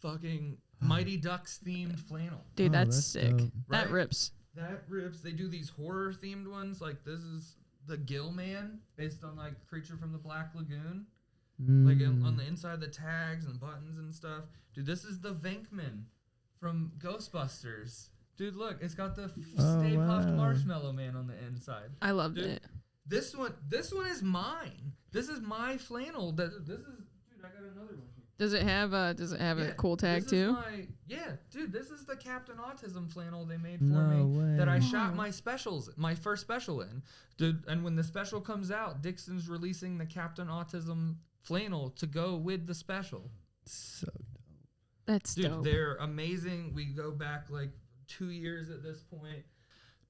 S6: fucking Mighty Ducks themed flannel.
S7: Dude,
S5: Oh,
S7: that's
S5: that's
S7: sick.
S5: dope.
S7: That
S6: Right?
S7: rips.
S6: That rips. They do these horror themed ones. Like this is the Gill Man, based on like Creature from the Black Lagoon. Like on the inside of the tags and buttons and stuff. Dude, this is the Venkman from Ghostbusters. Dude, look, it's got the Stay Puft
S5: wow.
S6: Marshmallow Man on the inside.
S7: I loved
S6: Dude,
S7: it.
S6: This one is mine. This is my flannel. Dude, I got another one here.
S7: Does it have a cool tag
S6: this
S7: too?
S6: Dude, this is the Captain Autism flannel they made for
S5: No
S6: me that I
S5: way.
S6: shot my first special in. Dude, and when the special comes out, Dixon's releasing the Captain Autism flannel to go with the special.
S5: So
S7: That's
S6: Dude,
S7: dope.
S6: they're amazing. We go back like 2 years at this point.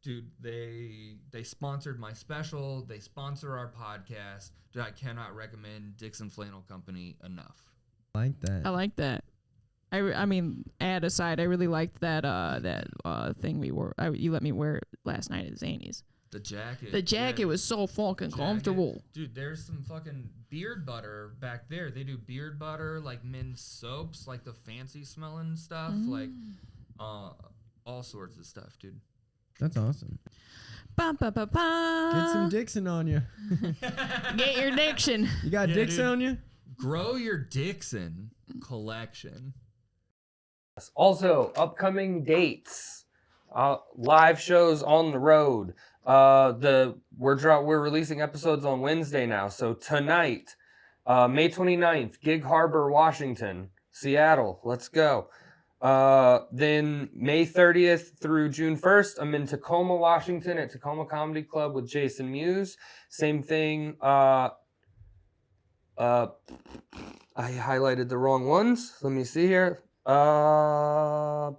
S6: Dude, they sponsored my special. They sponsor our podcast. Dude, I cannot recommend Dixon Flannel Company enough.
S5: like that.
S7: I like that. I mean, ad aside, I really liked that thing we wore. You let me wear it last night at Zany's.
S6: The jacket.
S7: The jacket was so fucking
S6: jacket.
S7: comfortable.
S6: Dude, there's some fucking beard butter back there. They do beard butter, like men's soaps, like the fancy smelling stuff, like all sorts of stuff, dude.
S5: That's awesome.
S7: Bum, ba, ba, ba.
S5: Get some Dixon on you.
S7: Get your diction.
S5: You got
S6: Yeah,
S5: Dixon
S6: dude.
S5: on you?
S6: Grow your Dixon collection.
S4: Also, upcoming dates, live shows on the road. We're releasing episodes on Wednesday now. So tonight, May 29th, Gig Harbor, Washington, Seattle. Let's go. Then May 30th through June 1st, I'm in Tacoma, Washington at Tacoma Comedy Club with Jason Mewes. Same thing. I highlighted the wrong ones. Let me see here. I'm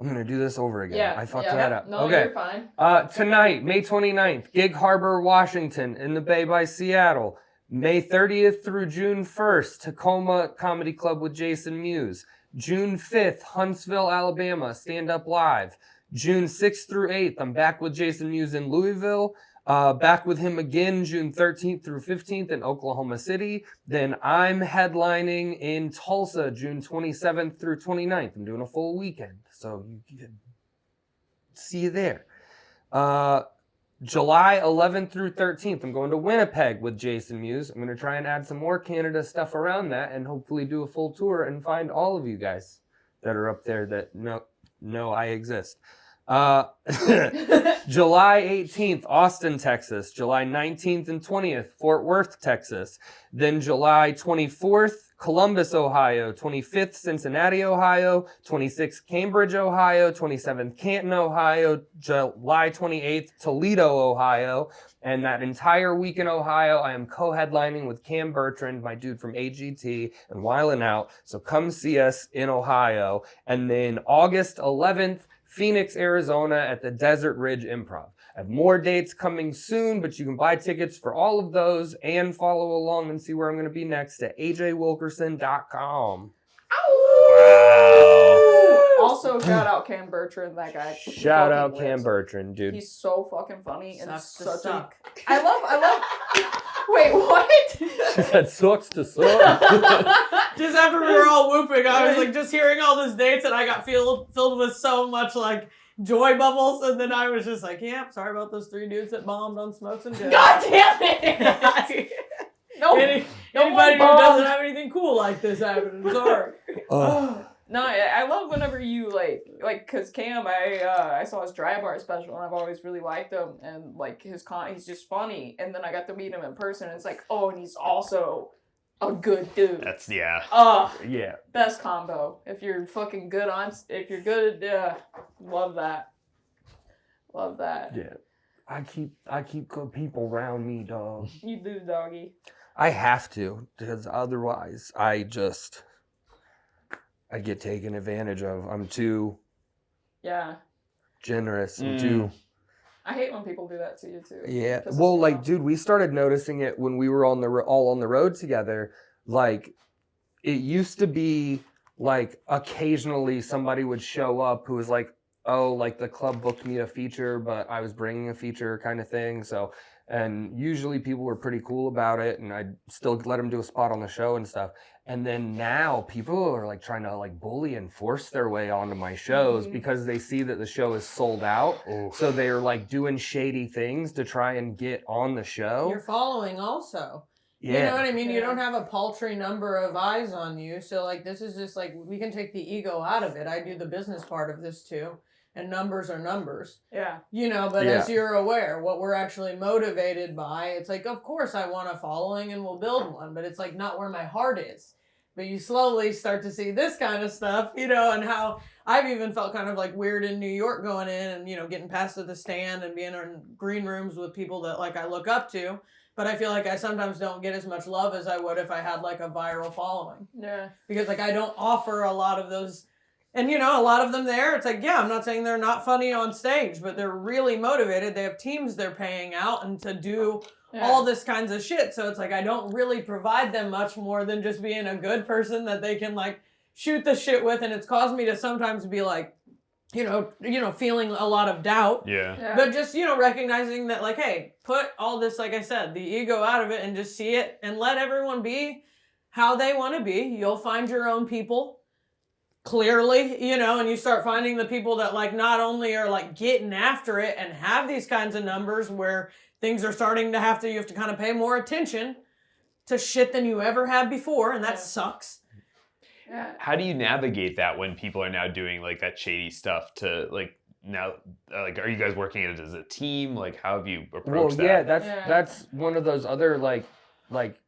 S4: gonna do this over again.
S1: Yeah.
S4: I fucked
S1: yeah.
S4: that up.
S1: No,
S4: Okay.
S1: you're fine.
S4: Tonight, May 29th, Gig Harbor, Washington, in the Bay by Seattle. May 30th through June 1st, Tacoma Comedy Club with Jason Mewes. June 5th, Huntsville, Alabama, Stand Up Live. June 6th through 8th, I'm back with Jason Mewes in Louisville. Back with him again June 13th through 15th in Oklahoma City. Then I'm headlining in Tulsa June 27th through 29th. I'm doing a full weekend, so you can see you there. July 11th through 13th, I'm going to Winnipeg with Jason Mewes. I'm going to try and add some more Canada stuff around that and hopefully do a full tour and find all of you guys that are up there that know I exist. July 18th, Austin, Texas. July 19th and 20th, Fort Worth, Texas. Then July 24th, Columbus, Ohio. 25th, Cincinnati, Ohio. 26th, Cambridge, Ohio. 27th, Canton, Ohio. July 28th, Toledo, Ohio. And that entire week in Ohio, I am co-headlining with Cam Bertrand, my dude from AGT, and Wildin' Out. So come see us in Ohio. And then August 11th, Phoenix, Arizona at the Desert Ridge Improv. I have more dates coming soon, but you can buy tickets for all of those and follow along and see where I'm going to be next at ajwilkerson.com.
S3: Wow.
S1: Also, shout out Cam Bertrand, that guy.
S4: Shout out
S1: fucking
S4: Cam
S1: lives.
S4: Bertrand, dude.
S1: He's so fucking funny and
S2: Sucks to
S1: such
S2: suck.
S1: I love. Wait, what?
S4: She said sucks to suck.
S2: Just after we were all whooping, I was like just hearing all those dates, and I got filled with so much like joy bubbles, and then I was just like, yeah, sorry about those 3 dudes that bombed on Smokes and Jazz.
S1: God damn it! No,
S2: Anybody who
S1: bombed.
S2: doesn't have anything cool like this happening, sorry.
S1: No, I love whenever you like, cause Cam, I saw his Dry Bar special and I've always really liked him and like he's just funny. And then I got to meet him in person and it's like, oh, and he's also a good dude.
S3: That's, yeah.
S4: Yeah.
S1: Best combo. If you're fucking good if you're good, love that. Love that.
S4: Yeah. I keep good people around me, dog.
S1: You do, doggy.
S4: I have to, because otherwise I get taken advantage of. I'm too
S1: Yeah.
S4: generous. I'm too...
S1: I hate when people do that to you too.
S4: Yeah.
S1: Pisses
S4: Well,
S1: me
S4: like,
S1: off.
S4: dude, we started noticing it when we were all on the road together. Like, it used to be, like, occasionally somebody would show up who was like, oh, like, the club booked me a feature, but I was bringing a feature kind of thing. So, and usually people were pretty cool about it, and I'd still let them do a spot on the show and stuff. And then now people are like trying to like bully and force their way onto my shows because they see that the show is sold out.
S3: Oof.
S4: So they're like doing shady things to try and get on the show.
S2: You're following also.
S4: Yeah.
S2: You know what I mean? You
S1: Yeah.
S2: don't have a paltry number of eyes on you. So, like, this is just like, we can take the ego out of it. I do the business part of this too. And numbers are numbers.
S1: Yeah.
S2: You know, but
S4: Yeah.
S2: as you're aware, what we're actually motivated by, it's like, of course I want a following and we'll build one, but it's like not where my heart is. But you slowly start to see this kind of stuff, you know, and how I've even felt kind of like weird in New York going in and, you know, getting past to the stand and being in green rooms with people that like I look up to. But I feel like I sometimes don't get as much love as I would if I had like a viral following.
S1: Yeah.
S2: Because like I don't offer a lot of those. And, you know, a lot of them there, it's like, yeah, I'm not saying they're not funny on stage, but they're really motivated. They have teams they're paying out and to do all this kinds of shit. So it's like, I don't really provide them much more than just being a good person that they can like shoot the shit with. And it's caused me to sometimes be like, you know, feeling a lot of doubt.
S3: Yeah.
S2: But just, you know, recognizing that like, hey, put all this, like I said, the ego out of it and just see it and let everyone be how they want to be. You'll find your own people. Clearly, you know, and you start finding the people that like not only are like getting after it and have these kinds of numbers where things are starting to you have to kind of pay more attention to shit than you ever have before, and that sucks.
S1: Yeah.
S3: How do you navigate that when people are now doing like that shady stuff to like now, like, are you guys working it as a team? Like, how have you approached that?
S4: Yeah, that's one of those other like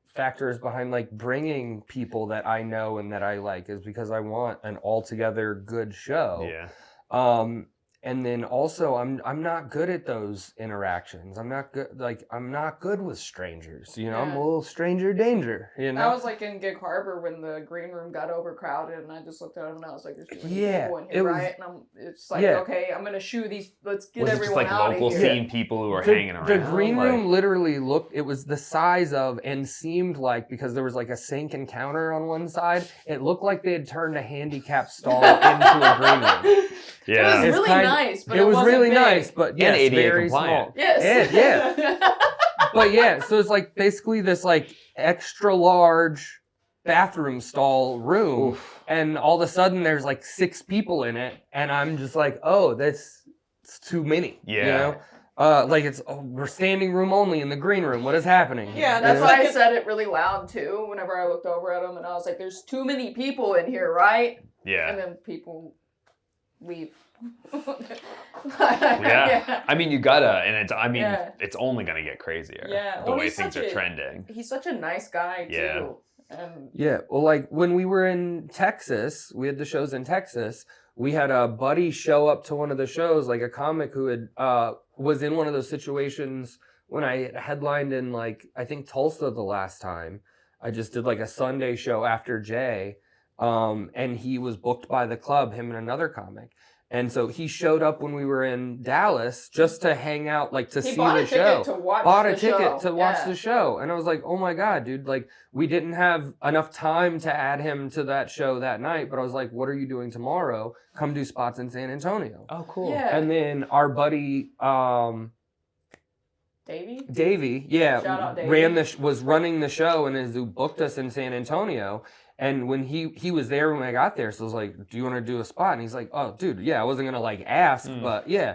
S4: factors behind like bringing people that I know and that I like is because I want an altogether good show.
S3: Yeah.
S4: And then also I'm not good at those interactions. I'm not good with strangers. You know, I'm a little stranger danger, you know?
S1: I was like in Gig Harbor when the green room got overcrowded and I just looked at him and I was like, there's too many people in here, right? And it's like, okay, I'm going to shoo these, let's get
S3: Was it just
S1: everyone
S3: like
S1: out
S3: local
S1: of here.
S3: scene people who are hanging around?
S4: The green
S3: like...
S4: room literally it was the size of and seemed like, because there was like a sink and counter on one side, it looked like they had turned a handicap stall into a green room.
S3: Yeah.
S1: It was
S4: It's
S1: really nice, but it
S4: was
S1: wasn't
S4: really
S1: big.
S4: nice, but yes,
S3: ADA
S4: very
S3: compliant.
S4: small.
S1: Yes.
S4: Yeah. But yeah, so it's like basically this like extra large bathroom stall room, and all of a sudden there's like 6 people in it, and I'm just like, oh, it's too many.
S3: Yeah.
S4: You know? Like we're standing room only in the green room. What is happening here?
S2: Yeah,
S1: That's
S2: You know?
S1: why I said it really loud too whenever I looked over at him and I was like, there's too many people in here, right?
S3: Yeah.
S1: And then people leave.
S3: Yeah. I mean, you gotta, and
S1: Yeah.
S3: it's only gonna get crazier.
S1: Yeah,
S3: The
S1: well,
S3: way
S1: he's
S3: things
S1: such
S3: are
S1: a-
S3: trending.
S1: He's such a nice guy too.
S3: Yeah.
S1: And
S4: Yeah, well, like when we were in Texas, we had the shows in Texas. We had a buddy show up to one of the shows, like a comic who had was in one of those situations when I headlined in like I think Tulsa the last time. I just did like a Sunday show after Jay, and he was booked by the club, him and another comic. And so he showed up when we were in Dallas just to hang out, like to
S1: he
S4: see
S1: bought
S4: the
S1: a
S4: show.
S1: ticket to watch
S4: Bought
S1: the
S4: a ticket
S1: show.
S4: to watch
S1: Yeah.
S4: the show. And I was like, oh my God, dude, like we didn't have enough time to add him to that show that night. But I was like, what are you doing tomorrow? Come do spots in San Antonio.
S3: Oh, cool.
S1: Yeah.
S4: And then our buddy
S1: Davey?
S4: Davey, yeah,
S1: Shout out Davey.
S4: was running the show and is who booked us in San Antonio. And when he was there when I got there, so I was like, do you want to do a spot? And he's like, oh, dude, yeah, I wasn't gonna like ask, but yeah.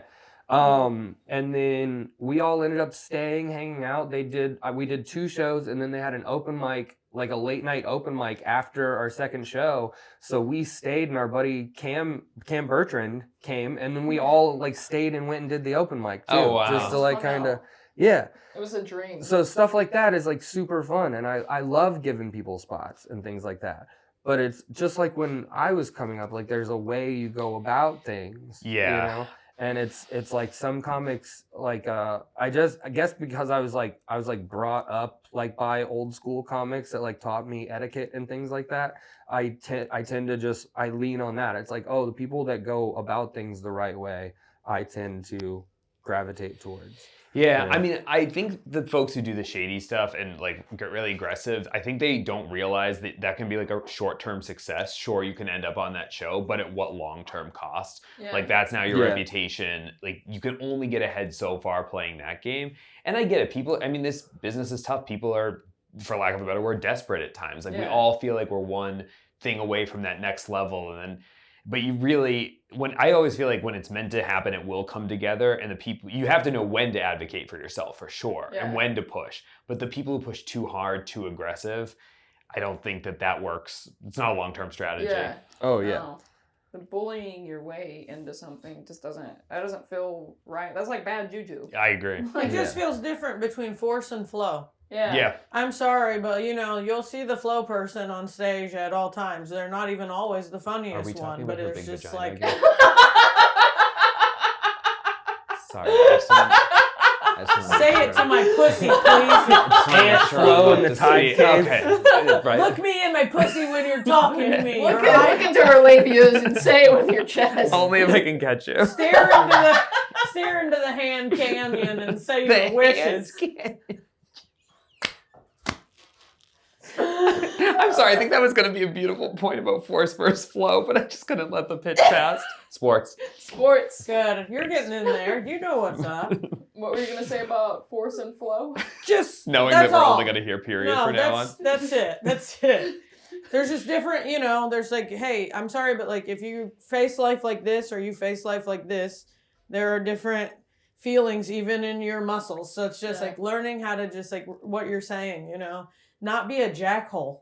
S4: And then we all ended up staying, hanging out. We did 2 shows, and then they had an open mic, like a late night open mic after our second show. So we stayed, and our buddy Cam Bertrand came, and then we all like stayed and went and did the open mic too,
S3: Oh, wow.
S4: just to like
S1: Oh,
S4: kind
S1: no.
S4: of yeah.
S1: It was a dream.
S4: So stuff like that is like super fun, and I love giving people spots and things like that. But it's just like when I was coming up, like there's a way you go about things.
S3: Yeah.
S4: You know? And it's like some comics like I guess because I was like brought up like by old school comics that like taught me etiquette and things like that. I tend to just I lean on that. It's like, oh, the people that go about things the right way, I tend to gravitate towards.
S3: Yeah,
S4: Yeah.
S3: I mean, I think the folks who do the shady stuff and like get really aggressive, I think they don't realize that that can be like a short-term success. Sure, you can end up on that show, but at what long-term cost?
S1: Yeah.
S3: Like that's now your
S4: Yeah.
S3: reputation. Like you can only get ahead so far playing that game. And I get it. People, I mean, this business is tough. People are, for lack of a better word, desperate at times. Like we
S1: Yeah.
S3: all feel like we're one thing away from that next level, and then. But you really, I always feel like when it's meant to happen, it will come together. And the people, you have to know when to advocate for yourself, for sure,
S1: Yeah.
S3: and when to push. But the people who push too hard, too aggressive, I don't think that works. It's not a long-term strategy.
S1: Yeah.
S4: Oh yeah.
S1: No. The bullying your way into something just doesn't feel right. That's like bad juju.
S3: I agree.
S2: It just feels different between force and flow.
S1: Yeah.
S3: Yeah.
S2: I'm sorry, but you'll see the flow person on stage at all times. They're not even always the
S3: Are we
S2: funniest
S3: talking
S2: one,
S3: about
S2: but
S3: her
S2: it's
S3: big
S2: just
S3: vagina
S2: like
S3: again? Sorry. I just wanna
S2: say
S3: make
S2: it
S3: sure.
S2: to my pussy, please.
S3: Just wanna make
S4: Ant
S3: sure
S4: flow
S3: I'm
S4: in
S3: up
S4: the
S3: to
S4: tide
S3: speed.
S4: cave.
S3: Okay. Right.
S2: Look me in my pussy when you're talking to me.
S1: Look
S2: alright?
S1: into her labias and say it with your chest.
S3: Only if I can catch you.
S2: Stare into the hand canyon and say your wishes.
S3: I'm sorry, I think that was going to be a beautiful point about force versus flow, but I just couldn't let the pitch pass. Sports.
S1: Sports.
S2: Good. You're getting in there. You know what's up.
S1: What were you gonna say about force and flow?
S2: Just
S3: Knowing
S2: that's
S3: that we're
S2: all.
S3: only going to hear period
S2: No,
S3: from now on.
S2: that's it. That's it. There's just different, there's like, hey, I'm sorry, but like if you face life like this or you face life like this, there are different feelings even in your muscles. So it's just
S1: Yeah.
S2: like learning how to just like what you're saying, not be a jackhole.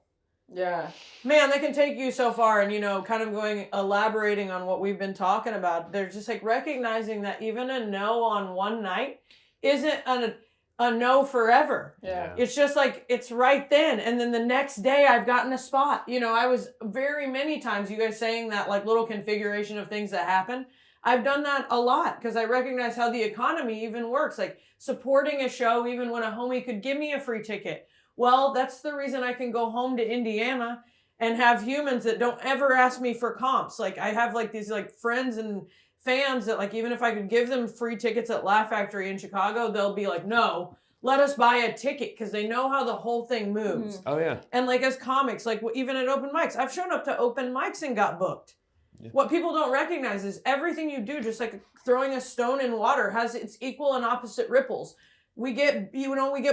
S1: Yeah.
S2: Man, that can take you so far, and kind of elaborating on what we've been talking about. They're just like recognizing that even a no on one night isn't a no forever.
S1: Yeah.
S2: It's just like it's right then, and then the next day I've gotten a spot. I was very many times you guys saying that like little configuration of things that happen. I've done that a lot because I recognize how the economy even works. Like supporting a show even when a homie could give me a free ticket. Well, that's the reason I can go home to Indiana and have humans that don't ever ask me for comps. Like I have like these like friends and fans that like even if I could give them free tickets at Laugh Factory in Chicago, they'll be like, no, let us buy a ticket because they know how the whole thing moves.
S3: Oh, yeah.
S2: And like as comics, like even at open mics, I've shown up to open mics and got booked.
S3: Yeah.
S2: What people don't recognize is everything you do, just like throwing a stone in water, has its equal and opposite ripples. We get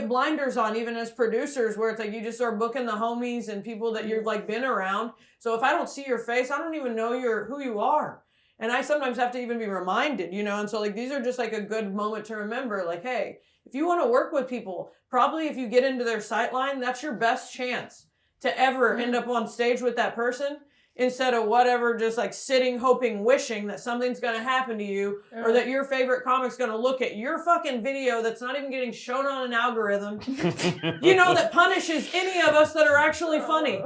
S2: blinders on even as producers where it's like you just are booking the homies and people that you've like been around. So if I don't see your face, I don't even know who you are. And I sometimes have to even be reminded, and so like these are just like a good moment to remember like, hey, if you want to work with people, probably if you get into their sight line, that's your best chance to ever end up on stage with that person. instead of whatever, just like sitting, hoping, wishing that something's going to happen to you or that your favorite comic's going to look at your fucking video that's not even getting shown on an algorithm, that punishes any of us that are actually funny.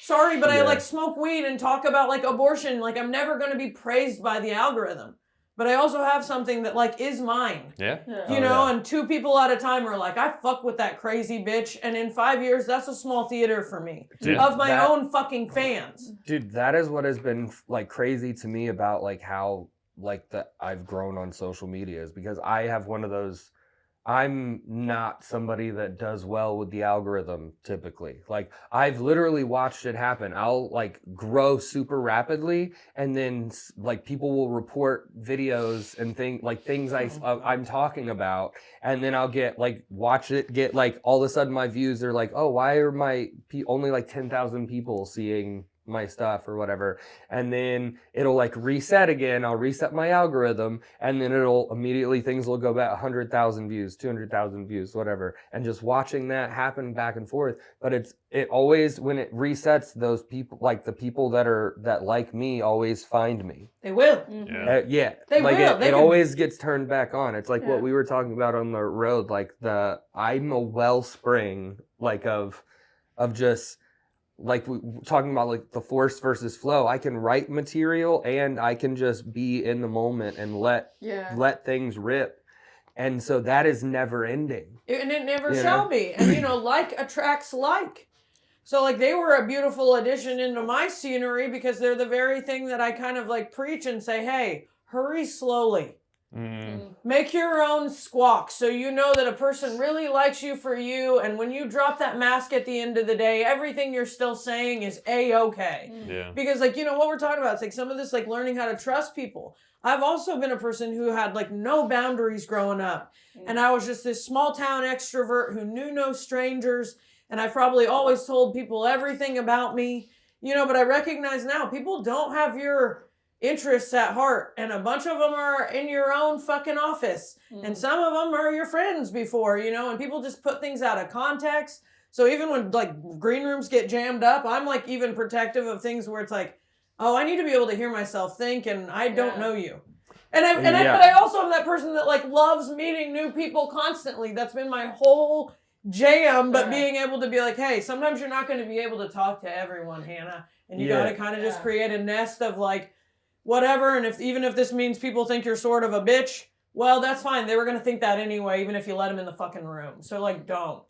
S2: Sorry, but I like smoke weed and talk about like abortion. Like I'm never going to be praised by the algorithm. But I also have something that like is mine.
S3: Yeah.
S2: And 2 people at a time are like, I fuck with that crazy bitch. And in 5 years, that's a small theater for me of my own fucking fans.
S4: Dude, that is what has been like crazy to me about like how like that I've grown on social media is because I have one of those. I'm not somebody that does well with the algorithm typically. Like I've literally watched it happen. I'll like grow super rapidly and then like people will report videos and things I'm talking about. And then I'll get like, watch it get like all of a sudden my views are like, oh, why are my only like 10,000 people seeing my stuff or whatever, and then it'll like reset again. I'll reset my algorithm and then it'll immediately things will go back 100,000 views, 200,000 views, whatever, and just watching that happen back and forth. But it always, when it resets, those people, like the people that like me always find me.
S2: They will. They
S4: like
S2: will.
S4: It always gets turned back on. It's like what we were talking about on the road, like I'm a wellspring like of just like we talking about like the force versus flow. I can write material and I can just be in the moment and let things rip. And so that is never ending.
S2: And it never shall be. And like attracts like. So like they were a beautiful addition into my scenery because they're the very thing that I kind of like preach and say, hey, hurry slowly. Make your own squawk so you know that a person really likes you for you, and when you drop that mask at the end of the day, everything you're still saying is A-okay.
S3: Yeah.
S2: Because like, what we're talking about, it's like some of this like learning how to trust people. I've also been a person who had like no boundaries growing up, and I was just this small town extrovert who knew no strangers, and I probably always told people everything about me, but I recognize now people don't have your interests at heart, and a bunch of them are in your own fucking office, and some of them are your friends before, and people just put things out of context. So even when like green rooms get jammed up, I'm like even protective of things where it's like, oh, I need to be able to hear myself think, and I don't know you. But I also am that person that like loves meeting new people constantly. That's been my whole jam, but being able to be like, hey, sometimes you're not going to be able to talk to everyone, Hannah, and you got to kind of just create a nest of like, whatever, and even if this means people think you're sort of a bitch, well, that's fine. They were gonna think that anyway, even if you let them in the fucking room. So like, don't.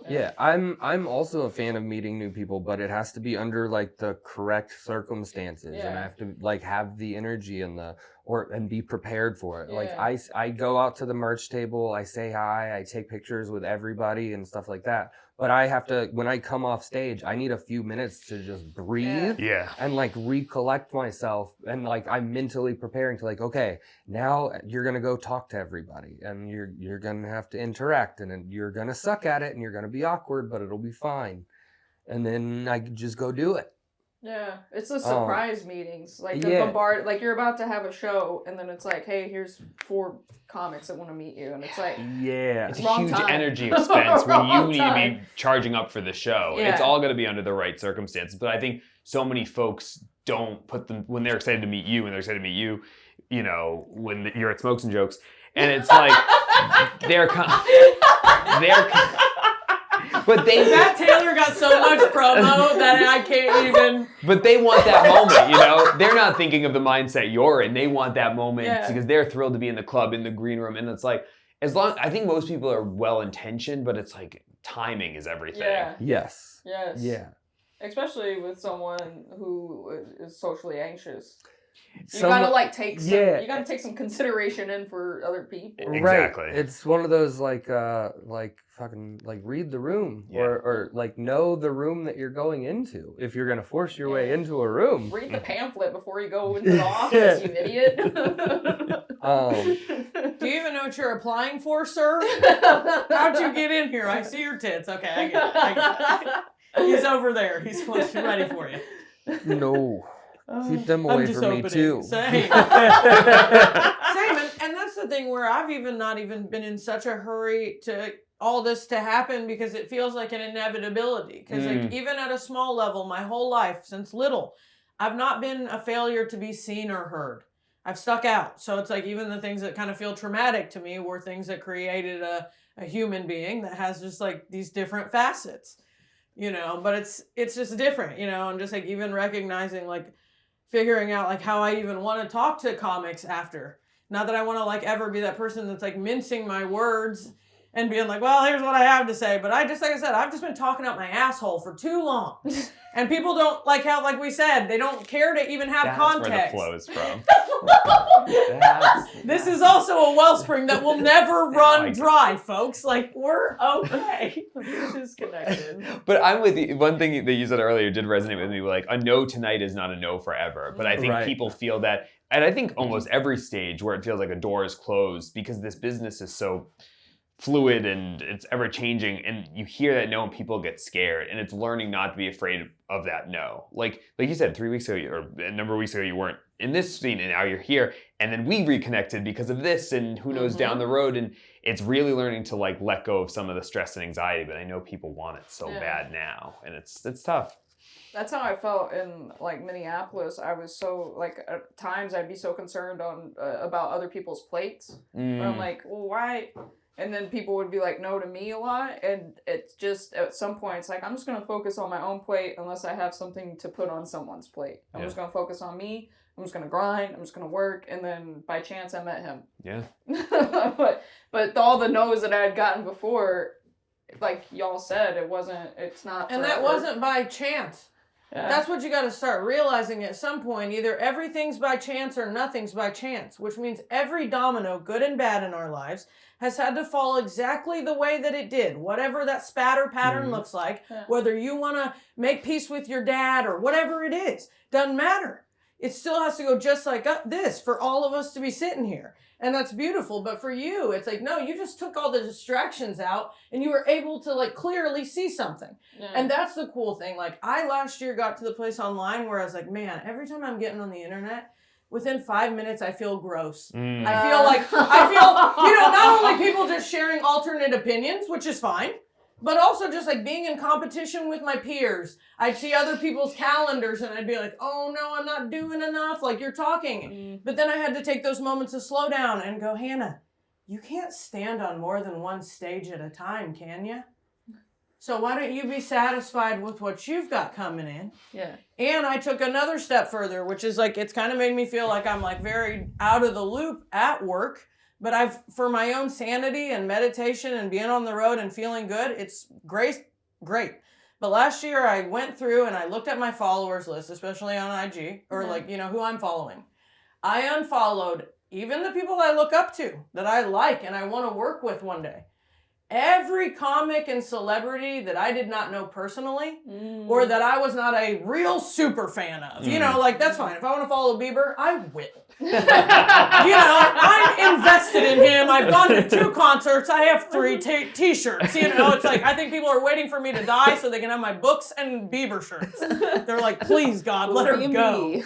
S4: Yeah, I'm also a fan of meeting new people, but it has to be under like the correct circumstances, and I have to like have the energy and and be prepared for it. Like I go out to the merch table, I say hi, I take pictures with everybody and stuff like that. But I have to, when I come off stage, I need a few minutes to just breathe and like recollect myself. And like I'm mentally preparing to like, okay, now you're going to go talk to everybody and you're going to have to interact and you're going to suck at it and you're going to be awkward, but it'll be fine. And then I just go do it.
S1: Yeah, it's the surprise meetings. Like the bombard, like you're about to have a show, and then it's like, hey, here's 4 comics that want to meet you, and it's like,
S3: it's a huge energy expense when you need to be charging up for the show. Yeah. It's all going to be under the right circumstances, but I think so many folks don't put them when they're excited to meet you, when you're at Smokes and Jokes, and it's like but Matt
S2: Taylor got so much promo that I can't even.
S3: But they want that moment, They're not thinking of the mindset you're in. They want that moment because they're thrilled to be in the club, in the green room, and it's like, I think most people are well intentioned, but it's like timing is everything.
S1: Yeah.
S4: Yes.
S1: Yeah. Especially with someone who is socially anxious. You gotta like take some. You gotta take some consideration in for other people.
S3: Exactly.
S4: Right. It's one of those like fucking like read the room or like know the room that you're going into if you're gonna force your way into a room.
S1: Read the pamphlet before you go into the office, you idiot.
S2: Do you even know what you're applying for, sir? How'd you get in here? I see your tits. Okay, I get it. He's over there. He's ready for you.
S4: No. Keep them away from me too.
S2: Same. And that's the thing where I've not even been in such a hurry to all this to happen because it feels like an inevitability. Because like even at a small level, my whole life since little, I've not been a failure to be seen or heard. I've stuck out. So it's like even the things that kind of feel traumatic to me were things that created a human being that has just like these different facets, you know, but it's just different, you know, and just like even recognizing like figuring out like how I even want to talk to comics after. Not that I want to like ever be that person that's like mincing my words and being like, well, here's what I have to say. But I just, like I said, I've just been talking out my asshole for too long. And people don't like how, like we said, they don't care to even have context.
S3: That's where the flow is from.
S2: This is also a wellspring that will never run dry, folks. Like, we're okay. This is connected.
S3: But I'm with you. One thing that you said earlier did resonate with me. Like, a no tonight is not a no forever. But I think people feel that. And I think almost every stage where it feels like a door is closed because this business is so fluid and it's ever changing, and you hear that no and people get scared, and it's learning not to be afraid of that no. Like you said 3 weeks ago or a number of weeks ago you weren't in this scene and now you're here, and then we reconnected because of this, and who knows down the road, and it's really learning to like let go of some of the stress and anxiety. But I know people want it so bad now, and it's tough.
S1: That's how I felt in like Minneapolis. I was so like at times I'd be so concerned on about other people's plates. But I'm like, well, why? And then people would be like, no to me a lot. And it's just, at some point, it's like, I'm just going to focus on my own plate unless I have something to put on someone's plate. I'm just going to focus on me. I'm just going to grind. I'm just going to work. And then by chance, I met him.
S3: Yeah.
S1: but all the no's that I had gotten before, like y'all said, it's not.
S2: And
S1: forever.
S2: that wasn't by chance.
S1: Yeah.
S2: That's what you got to start realizing at some point. Either everything's by chance or nothing's by chance, which means every domino, good and bad in our lives, has had to fall exactly the way that it did. Whatever that spatter pattern looks like, whether you want to make peace with your dad or whatever it is, doesn't matter. It still has to go just like this for all of us to be sitting here. And that's beautiful. But for you, it's like, no, you just took all the distractions out and you were able to like clearly see something. Yeah. And that's the cool thing. Like I last year got to the place online where I was like, man, every time I'm getting on the internet, within 5 minutes, I feel gross. I feel, you know, not only people just sharing alternate opinions, which is fine, but also just like being in competition with my peers. I'd see other people's calendars and I'd be like, oh no, I'm not doing enough. Like you're talking. But then I had to take those moments to slow down and go, Hannah, you can't stand on more than one stage at a time, can you? So why don't you be satisfied with what you've got coming in? Yeah. And I took another step further, which is like, it's kind of made me feel like I'm like very out of the loop at work. But for my own sanity and meditation and being on the road and feeling good, it's great. But last year I went through and I looked at my followers list, especially on IG, or like, you know, who I'm following. I unfollowed even the people I look up to that I like and I want to work with one day. Every comic and celebrity that I did not know personally or that I was not a real super fan of. You know, like, that's fine. If I want to follow Bieber, I will. You know, I'm invested in him. I've gone to 2 concerts. I have 3 t-shirts. You know, it's like, I think people are waiting for me to die so they can have my books and Bieber shirts. They're like, please, God, let her go.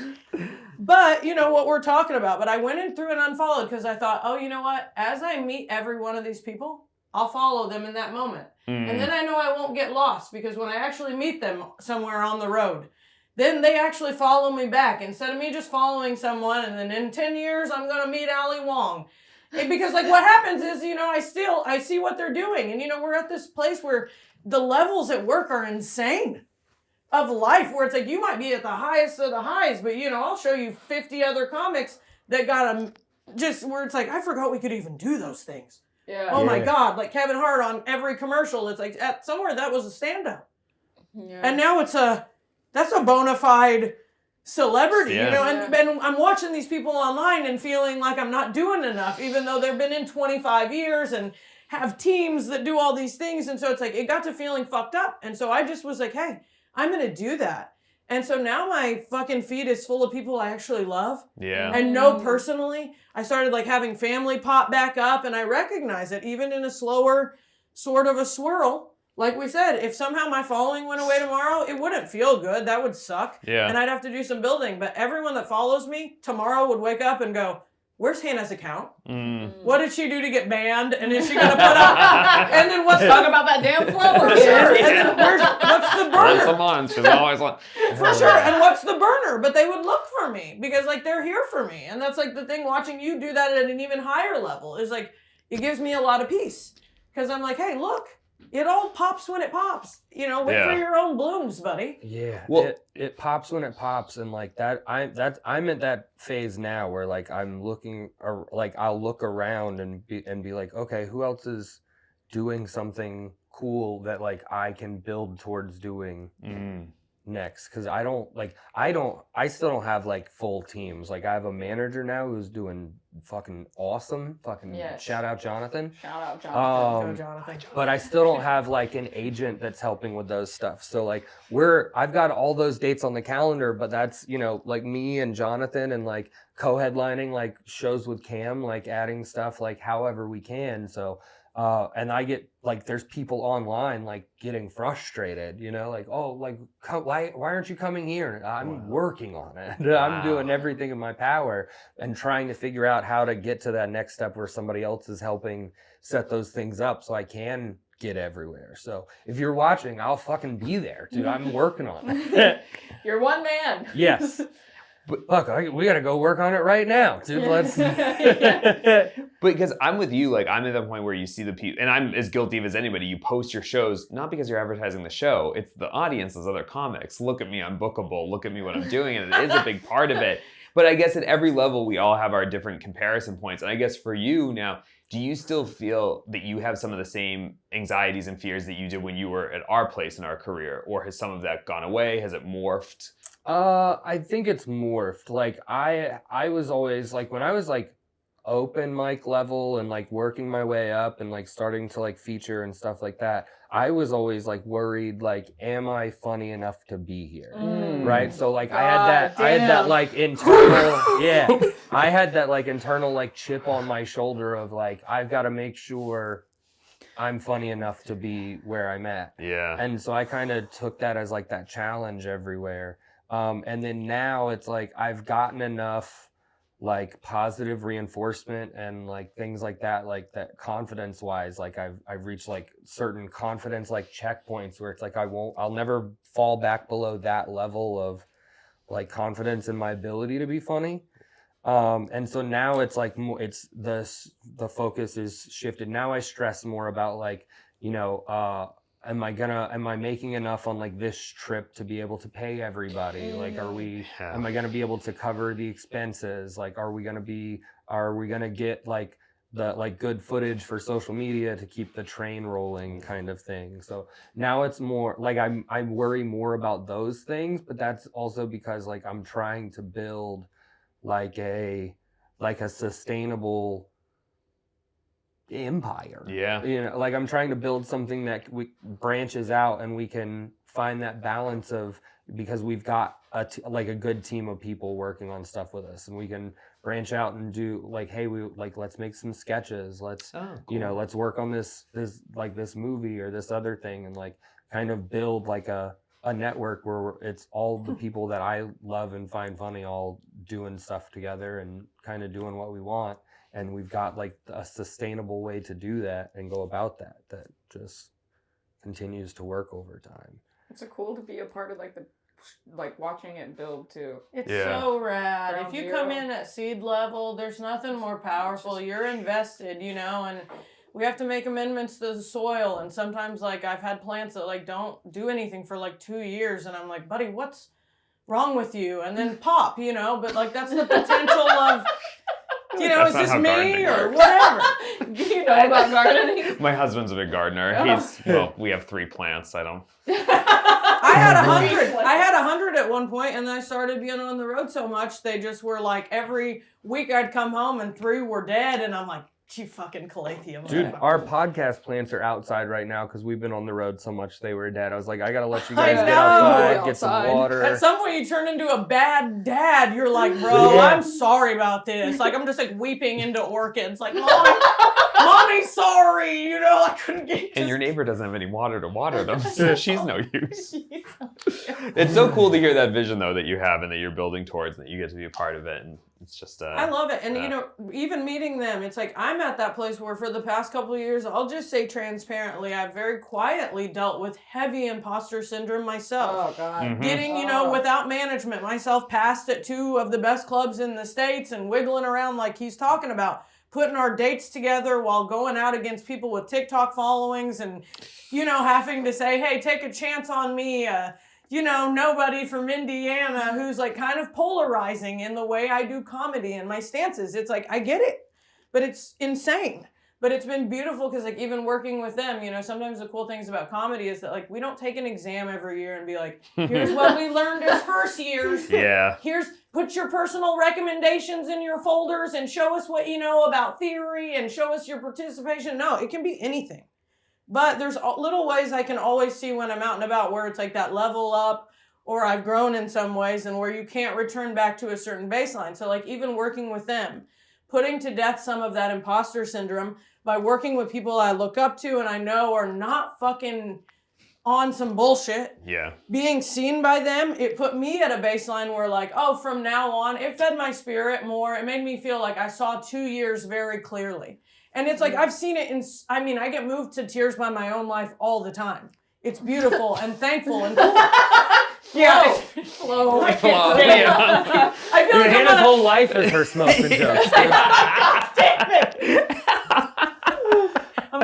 S2: But, you know, what we're talking about. But I went in through and unfollowed because I thought, oh, you know what? As I meet every one of these people, I'll follow them in that moment. And then I know I won't get lost because when I actually meet them somewhere on the road, then they actually follow me back instead of me just following someone and then in 10 years I'm going to meet Ali Wong. Because like what happens is, you know, I see what they're doing. And, you know, we're at this place where the levels at work are insane of life where it's like you might be at the highest of the highs, but, you know, I'll show you 50 other comics that got just where it's like, I forgot we could even do those things. Yeah. Oh my God, like Kevin Hart on every commercial. It's like somewhere that was a stand-up. Yeah. And now that's a bona fide celebrity, you know, and I'm watching these people online and feeling like I'm not doing enough, even though they've been in 25 years and have teams that do all these things. And so it's like, it got to feeling fucked up. And so I just was like, hey, I'm going to do that. And so now my fucking feed is full of people I actually love. Yeah. And know personally. I started like having family pop back up and I recognize it even in a slower sort of a swirl. Like we said, if somehow my following went away tomorrow, it wouldn't feel good. That would suck. Yeah. And I'd have to do some building. But everyone that follows me tomorrow would wake up and go, where's Hannah's account?
S3: Mm.
S2: What did she do to get banned? And is she going to put up? And then what's
S1: Talk about that damn flow
S2: For sure. And then what's the burner?
S3: Once a month, she's always like,
S2: For sure. And what's the burner? But they would look for me because like they're here for me. And that's like the thing, watching you do that at an even higher level is like, it gives me a lot of peace. Because I'm like, hey, look, it all pops when it pops. You know, wait for your own blooms, buddy.
S4: Yeah.
S3: Well-
S4: it pops when it pops, and like that I'm at that phase now where like I'm looking, or like I'll look around and be like, okay, who else is doing something cool that like I can build towards doing next? Because I still don't have like full teams. Like I have a manager now who's doing fucking awesome. Fucking shout out Jonathan.
S1: Shout out Jonathan.
S2: Jonathan.
S4: But I still don't have like an agent that's helping with those stuff. So like I've got all those dates on the calendar, but that's, you know, like me and Jonathan and like co-headlining like shows with Cam, like adding stuff like however we can. So and I get like, there's people online like getting frustrated, you know, like, oh, like why aren't you coming here? I'm working on it. I'm doing everything in my power and trying to figure out how to get to that next step where somebody else is helping set those things up so I can get everywhere. So if you're watching, I'll fucking be there, dude. I'm working on it.
S1: You're one man.
S4: Yes. But look, we gotta go work on it right now, dude. Let's.
S3: Because I'm with you, like I'm at the point where you see the people, and I'm as guilty of as anybody. You post your shows not because you're advertising the show; it's the audience, those other comics. Look at me, I'm bookable. Look at me, what I'm doing, and it is a big part of it. But I guess at every level, we all have our different comparison points. And I guess for you now, do you still feel that you have some of the same anxieties and fears that you did when you were at our place in our career, or has some of that gone away? Has it morphed?
S4: I think it's morphed. Like I was always like, when I was like open mic level and like working my way up and like starting to like feature and stuff like that, I was always like worried, like, am I funny enough to be here? Right? So like I had that like internal I had that like internal like chip on my shoulder of like, I've got to make sure I'm funny enough to be where I'm at.
S3: Yeah.
S4: And so I kind of took that as like that challenge everywhere. And then now it's like I've gotten enough like positive reinforcement and like things like that confidence wise, like I've reached like certain confidence like checkpoints where it's like I'll never fall back below that level of like confidence in my ability to be funny. And so now it's like it's the focus is shifted. Now I stress more about like, you know, am I making enough on like this trip to be able to pay everybody? Like, am I going to be able to cover the expenses? Like, are we going to get like the like good footage for social media to keep the train rolling kind of thing? So now it's more like I worry more about those things, but that's also because like I'm trying to build like a sustainable empire.
S3: Yeah.
S4: You know, like I'm trying to build something that branches out and we can find that balance of, because we've got like a good team of people working on stuff with us, and we can branch out and do like, hey, let's make some sketches. Let's you know, let's work on this movie or this other thing, and like kind of build like a network where it's all the people that I love and find funny all doing stuff together and kind of doing what we want. And we've got like a sustainable way to do that and go about that just continues to work over time.
S1: It's so cool to be a part of like watching it build too.
S2: It's so rad.
S1: Ground
S2: if you
S1: zero.
S2: come in at seed level, there's nothing more powerful. You're invested, you know, and we have to make amendments to the soil. And sometimes like I've had plants that like don't do anything for like 2 years, and I'm like, buddy, what's wrong with you? And then pop, you know, but like that's the potential of, you know, is this me or whatever?
S1: Do you know about gardening?
S3: My husband's a big gardener. We have 3 plants. I don't.
S2: I had 100. I had 100 at one point, and then I started being on the road so much they just were like every week I'd come home and 3 were dead, and I'm like, you fucking Calathea.
S4: Dude, our podcast plants are outside right now because we've been on the road so much they were dead. I was like, I gotta let you guys get outside, get some water.
S2: At some point you turn into a bad dad. You're like, bro, I'm sorry about this. Like I'm just like weeping into orchids. Like, Mom, Mommy, sorry, you know, I couldn't get.
S3: And your neighbor doesn't have any water to water them, so she's no use. It's so cool to hear that vision though that you have and that you're building towards, and that you get to be a part of it, and it's just.
S2: I love it, and you know, even meeting them, it's like I'm at that place where for the past couple of years, I'll just say transparently, I've very quietly dealt with heavy imposter syndrome myself.
S1: Oh God.
S3: Mhm.
S2: Getting, you know, without management, myself passed at 2 of the best clubs in the States and wiggling around like he's talking about. Putting our dates together while going out against people with TikTok followings and, you know, having to say, hey, take a chance on me. You know, nobody from Indiana who's like kind of polarizing in the way I do comedy and my stances. It's like, I get it, but it's insane. But it's been beautiful because like even working with them, you know, sometimes the cool things about comedy is that like we don't take an exam every year and be like, here's what we learned as first years.
S3: Yeah.
S2: Here's put your personal recommendations in your folders and show us what you know about theory and show us your participation. No, it can be anything. But there's little ways I can always see when I'm out and about where it's like that level up or I've grown in some ways and where you can't return back to a certain baseline. So like even working with them, putting to death some of that imposter syndrome by working with people I look up to and I know are not fucking on some bullshit.
S3: Yeah.
S2: Being seen by them, it put me at a baseline where like, oh, from now on, it fed my spirit more. It made me feel like I saw 2 years very clearly. And it's like, I've seen it in, I mean, I get moved to tears by my own life all the time. It's beautiful and thankful and cool. Yeah.
S1: Flow.
S2: I can't
S3: Flow,
S2: say it.
S3: yeah.
S2: I feel like I'm
S4: Hannah's
S2: gonna,
S4: whole life is her smokes and jokes.
S2: God damn it.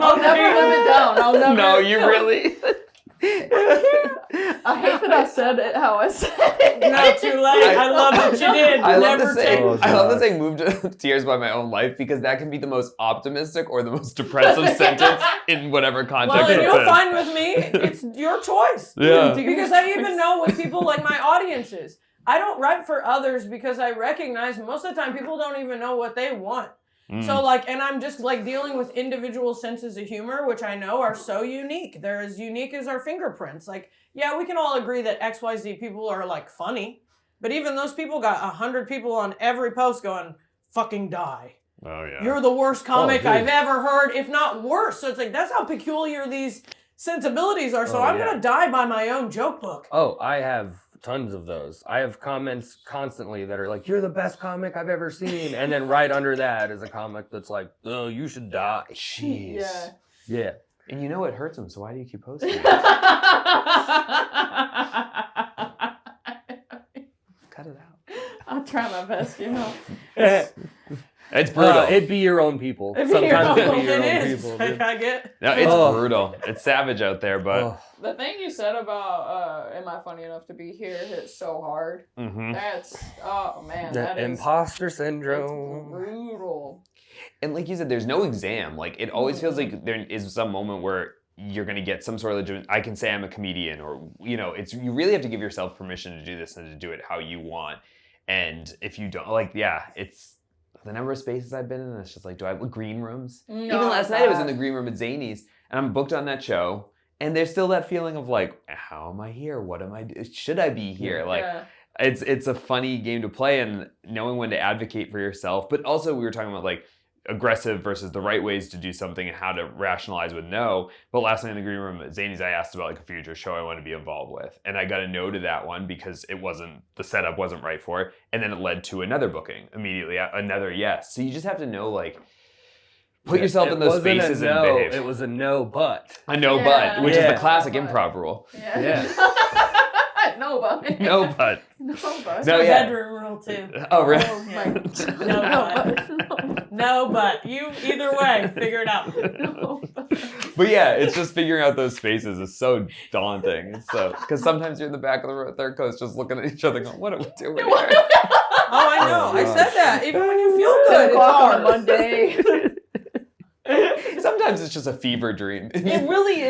S1: I'll never live it down. I'll never.
S3: No, you really.
S1: I hate that I said it how I said it.
S2: No, too late. I love what you did.
S3: I love
S2: Never
S3: the saying.
S4: Oh,
S3: I love the
S4: God.
S3: saying "moved to tears by my own life" because that can be the most optimistic or the most depressive sentence in whatever context
S2: Well, and
S3: it's
S2: you'll
S3: in.
S2: find with me, it's your choice.
S3: Yeah.
S2: Because I even know with people like my audiences, I don't write for others because I recognize most of the time people don't even know what they want. So like, and I'm just like dealing with individual senses of humor, which I know are so unique. They're as unique as our fingerprints. Like, yeah, we can all agree that XYZ people are like funny, but even those people got 100 people on every post going, fucking die.
S3: Oh yeah.
S2: You're the worst comic
S4: dude.
S2: I've ever heard, if not worse. So it's like, that's how peculiar these sensibilities are. So
S4: Oh,
S2: I'm
S4: yeah.
S2: going to die by my own joke book.
S4: Oh, I have tons of those. I have comments constantly that are like, you're the best comic I've ever seen. And then right under that is a comic that's like, oh, you should die.
S3: Jeez.
S1: Yeah.
S4: Yeah.
S3: And you know it hurts them, so why do you keep posting? it? Cut it out.
S1: I'll try my best, you know.
S3: It's brutal.
S4: It'd be your own people.
S2: It'd be your
S4: Sometimes it'd
S2: own-
S4: be your
S2: it
S4: own
S2: is.
S4: people.
S2: Like,
S4: dude.
S2: I get.
S3: No, it's
S4: Oh.
S3: brutal. It's savage out there, but.
S4: Oh.
S1: The thing you said about am I funny enough to be here hit so hard.
S3: Mhm.
S1: That's oh man,
S4: The
S1: that is
S4: imposter
S1: it's
S4: syndrome.
S1: brutal.
S3: And like you said, there's no exam. Like it always feels like there is some moment where you're gonna get some sort of legitimate. I can say I'm a comedian, or you know, it's you really have to give yourself permission to do this and to do it how you want. And if you don't, like, yeah, it's the number of spaces I've been in. It's just like, do I have green rooms?
S1: No,
S3: Even last night, I was in
S1: God.
S3: the green room at Zany's, and I'm booked on that show. And there's still that feeling of like, how am I here? What am I? Should I be here? Like,
S1: Yeah.
S3: it's a funny game to play, and knowing when to advocate for yourself. But also, we were talking about like aggressive versus the right ways to do something and how to rationalize with no. But last night in the green room at Zany's, I asked about like a future show I want to be involved with, and I got a no to that one because the setup wasn't right for it, and then it led to another booking immediately, another yes. So you just have to know like. Put yourself
S4: It
S3: in those
S4: wasn't a
S3: spaces
S4: no,
S3: and behave.
S4: It was a no, but.
S3: A no
S1: Yeah.
S3: but, which is
S4: Yeah.
S3: the classic
S1: No but.
S3: improv rule.
S1: Yeah. No, but.
S3: No but.
S1: No, but.
S3: No,
S2: My
S3: yeah.
S2: bedroom rule too.
S3: Oh, really?
S1: Oh, my
S2: No,
S1: but.
S2: No, but you either way, figure it out.
S1: No, but.
S3: But yeah, it's just figuring out those spaces is so daunting. It's so because sometimes you're in the back of the row, third coast, just looking at each other, going, "What are we doing here?"
S2: Oh, I know.
S4: Oh,
S2: I
S4: God.
S2: said that. Even when you feel good,
S1: 10
S2: it's
S1: o'clock on a
S2: hard.
S1: Monday.
S3: Sometimes it's just a fever dream.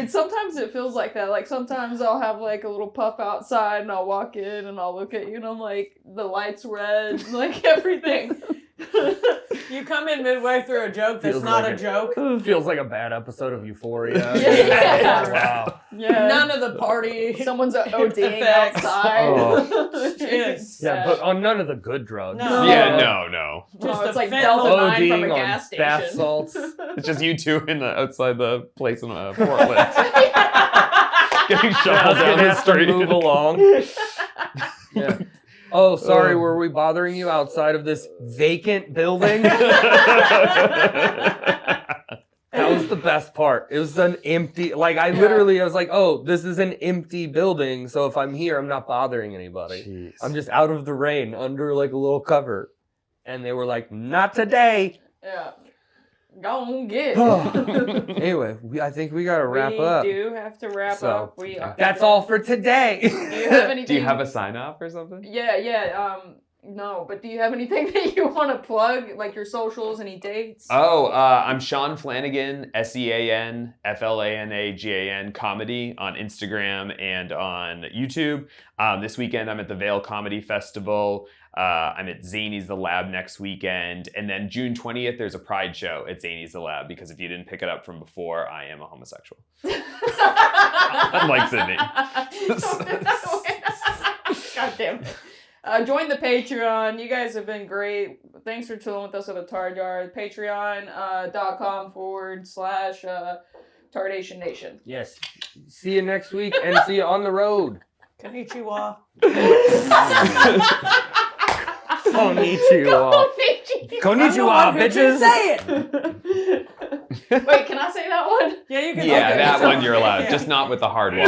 S1: Sometimes it feels like that. Like sometimes I'll have like a little puff outside and I'll walk in and I'll look at you and I'm like, the light's red, like everything.
S2: You come in midway through a joke that's
S4: Feels
S2: not
S4: like
S2: a
S4: it.
S2: joke.
S4: Feels like a bad episode of Euphoria.
S1: Yeah.
S4: Wow.
S1: Yeah.
S2: None of the party.
S1: Someone's ODing
S2: Effects.
S1: outside.
S4: Oh.
S2: Yes.
S4: Yeah, but on none of the good drugs.
S2: No.
S3: Yeah, no.
S1: Oh,
S2: Just
S1: it's
S2: a
S1: like
S2: fentanyl
S1: Delta 9 from a
S4: ODing
S1: gas
S4: on bath
S1: station.
S4: salts.
S3: It's just you two outside the place in Portland. Getting shuffled down the street.
S4: Move along. Yeah. Oh, sorry. Were we bothering you outside of this vacant building? That was the best part. It was an empty, like I was like, oh, this is an empty building. So if I'm here, I'm not bothering anybody.
S3: Jeez.
S4: I'm just out of the rain under like a little cover. And they were like, not today.
S1: Yeah. Go on, get it.
S4: Anyway, I think we got to wrap up.
S2: We do have to wrap
S4: So,
S2: up.
S4: That's all for today.
S1: Do you have anything?
S3: Do you have a sign off or something?
S1: Yeah. No, but do you have anything that you want to plug, like your socials, any dates?
S3: Oh, I'm Sean Flanagan, SeanFlanagan, comedy on Instagram and on YouTube. This weekend I'm at the Vale Comedy Festival. I'm at Zany's The Lab next weekend. And then June 20th, there's a Pride show at Zany's The Lab, because if you didn't pick it up from before, I am a homosexual. Unlike Sydney.
S1: God damn it. Join the Patreon. You guys have been great. Thanks for chilling with us at the Tard Yard. Patreon.com/Tardation Nation.
S4: Yes. See you next week and see you on the road.
S2: Konnichiwa.
S4: Konnichiwa. Konnichiwa, bitches.
S2: Say it.
S1: Wait, can I say that one?
S2: Yeah, you can.
S3: Yeah,
S2: okay.
S3: that one you're allowed.
S2: Yeah.
S3: Just not with the hard one.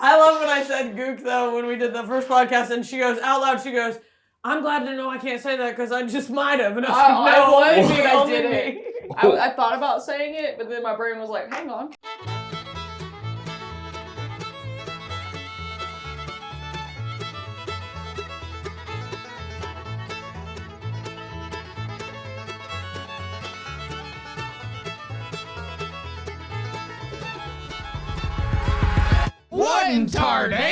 S2: I love when I said gook though when we did the first podcast, and she goes out loud. She goes, "I'm glad to know I can't say that because I just might have." And I was like,
S1: I
S2: "No,
S1: was,
S2: only
S1: but I
S2: only
S1: didn't.
S2: me."
S1: I thought about saying it, but then my brain was like, hang on.
S8: What in Tardation?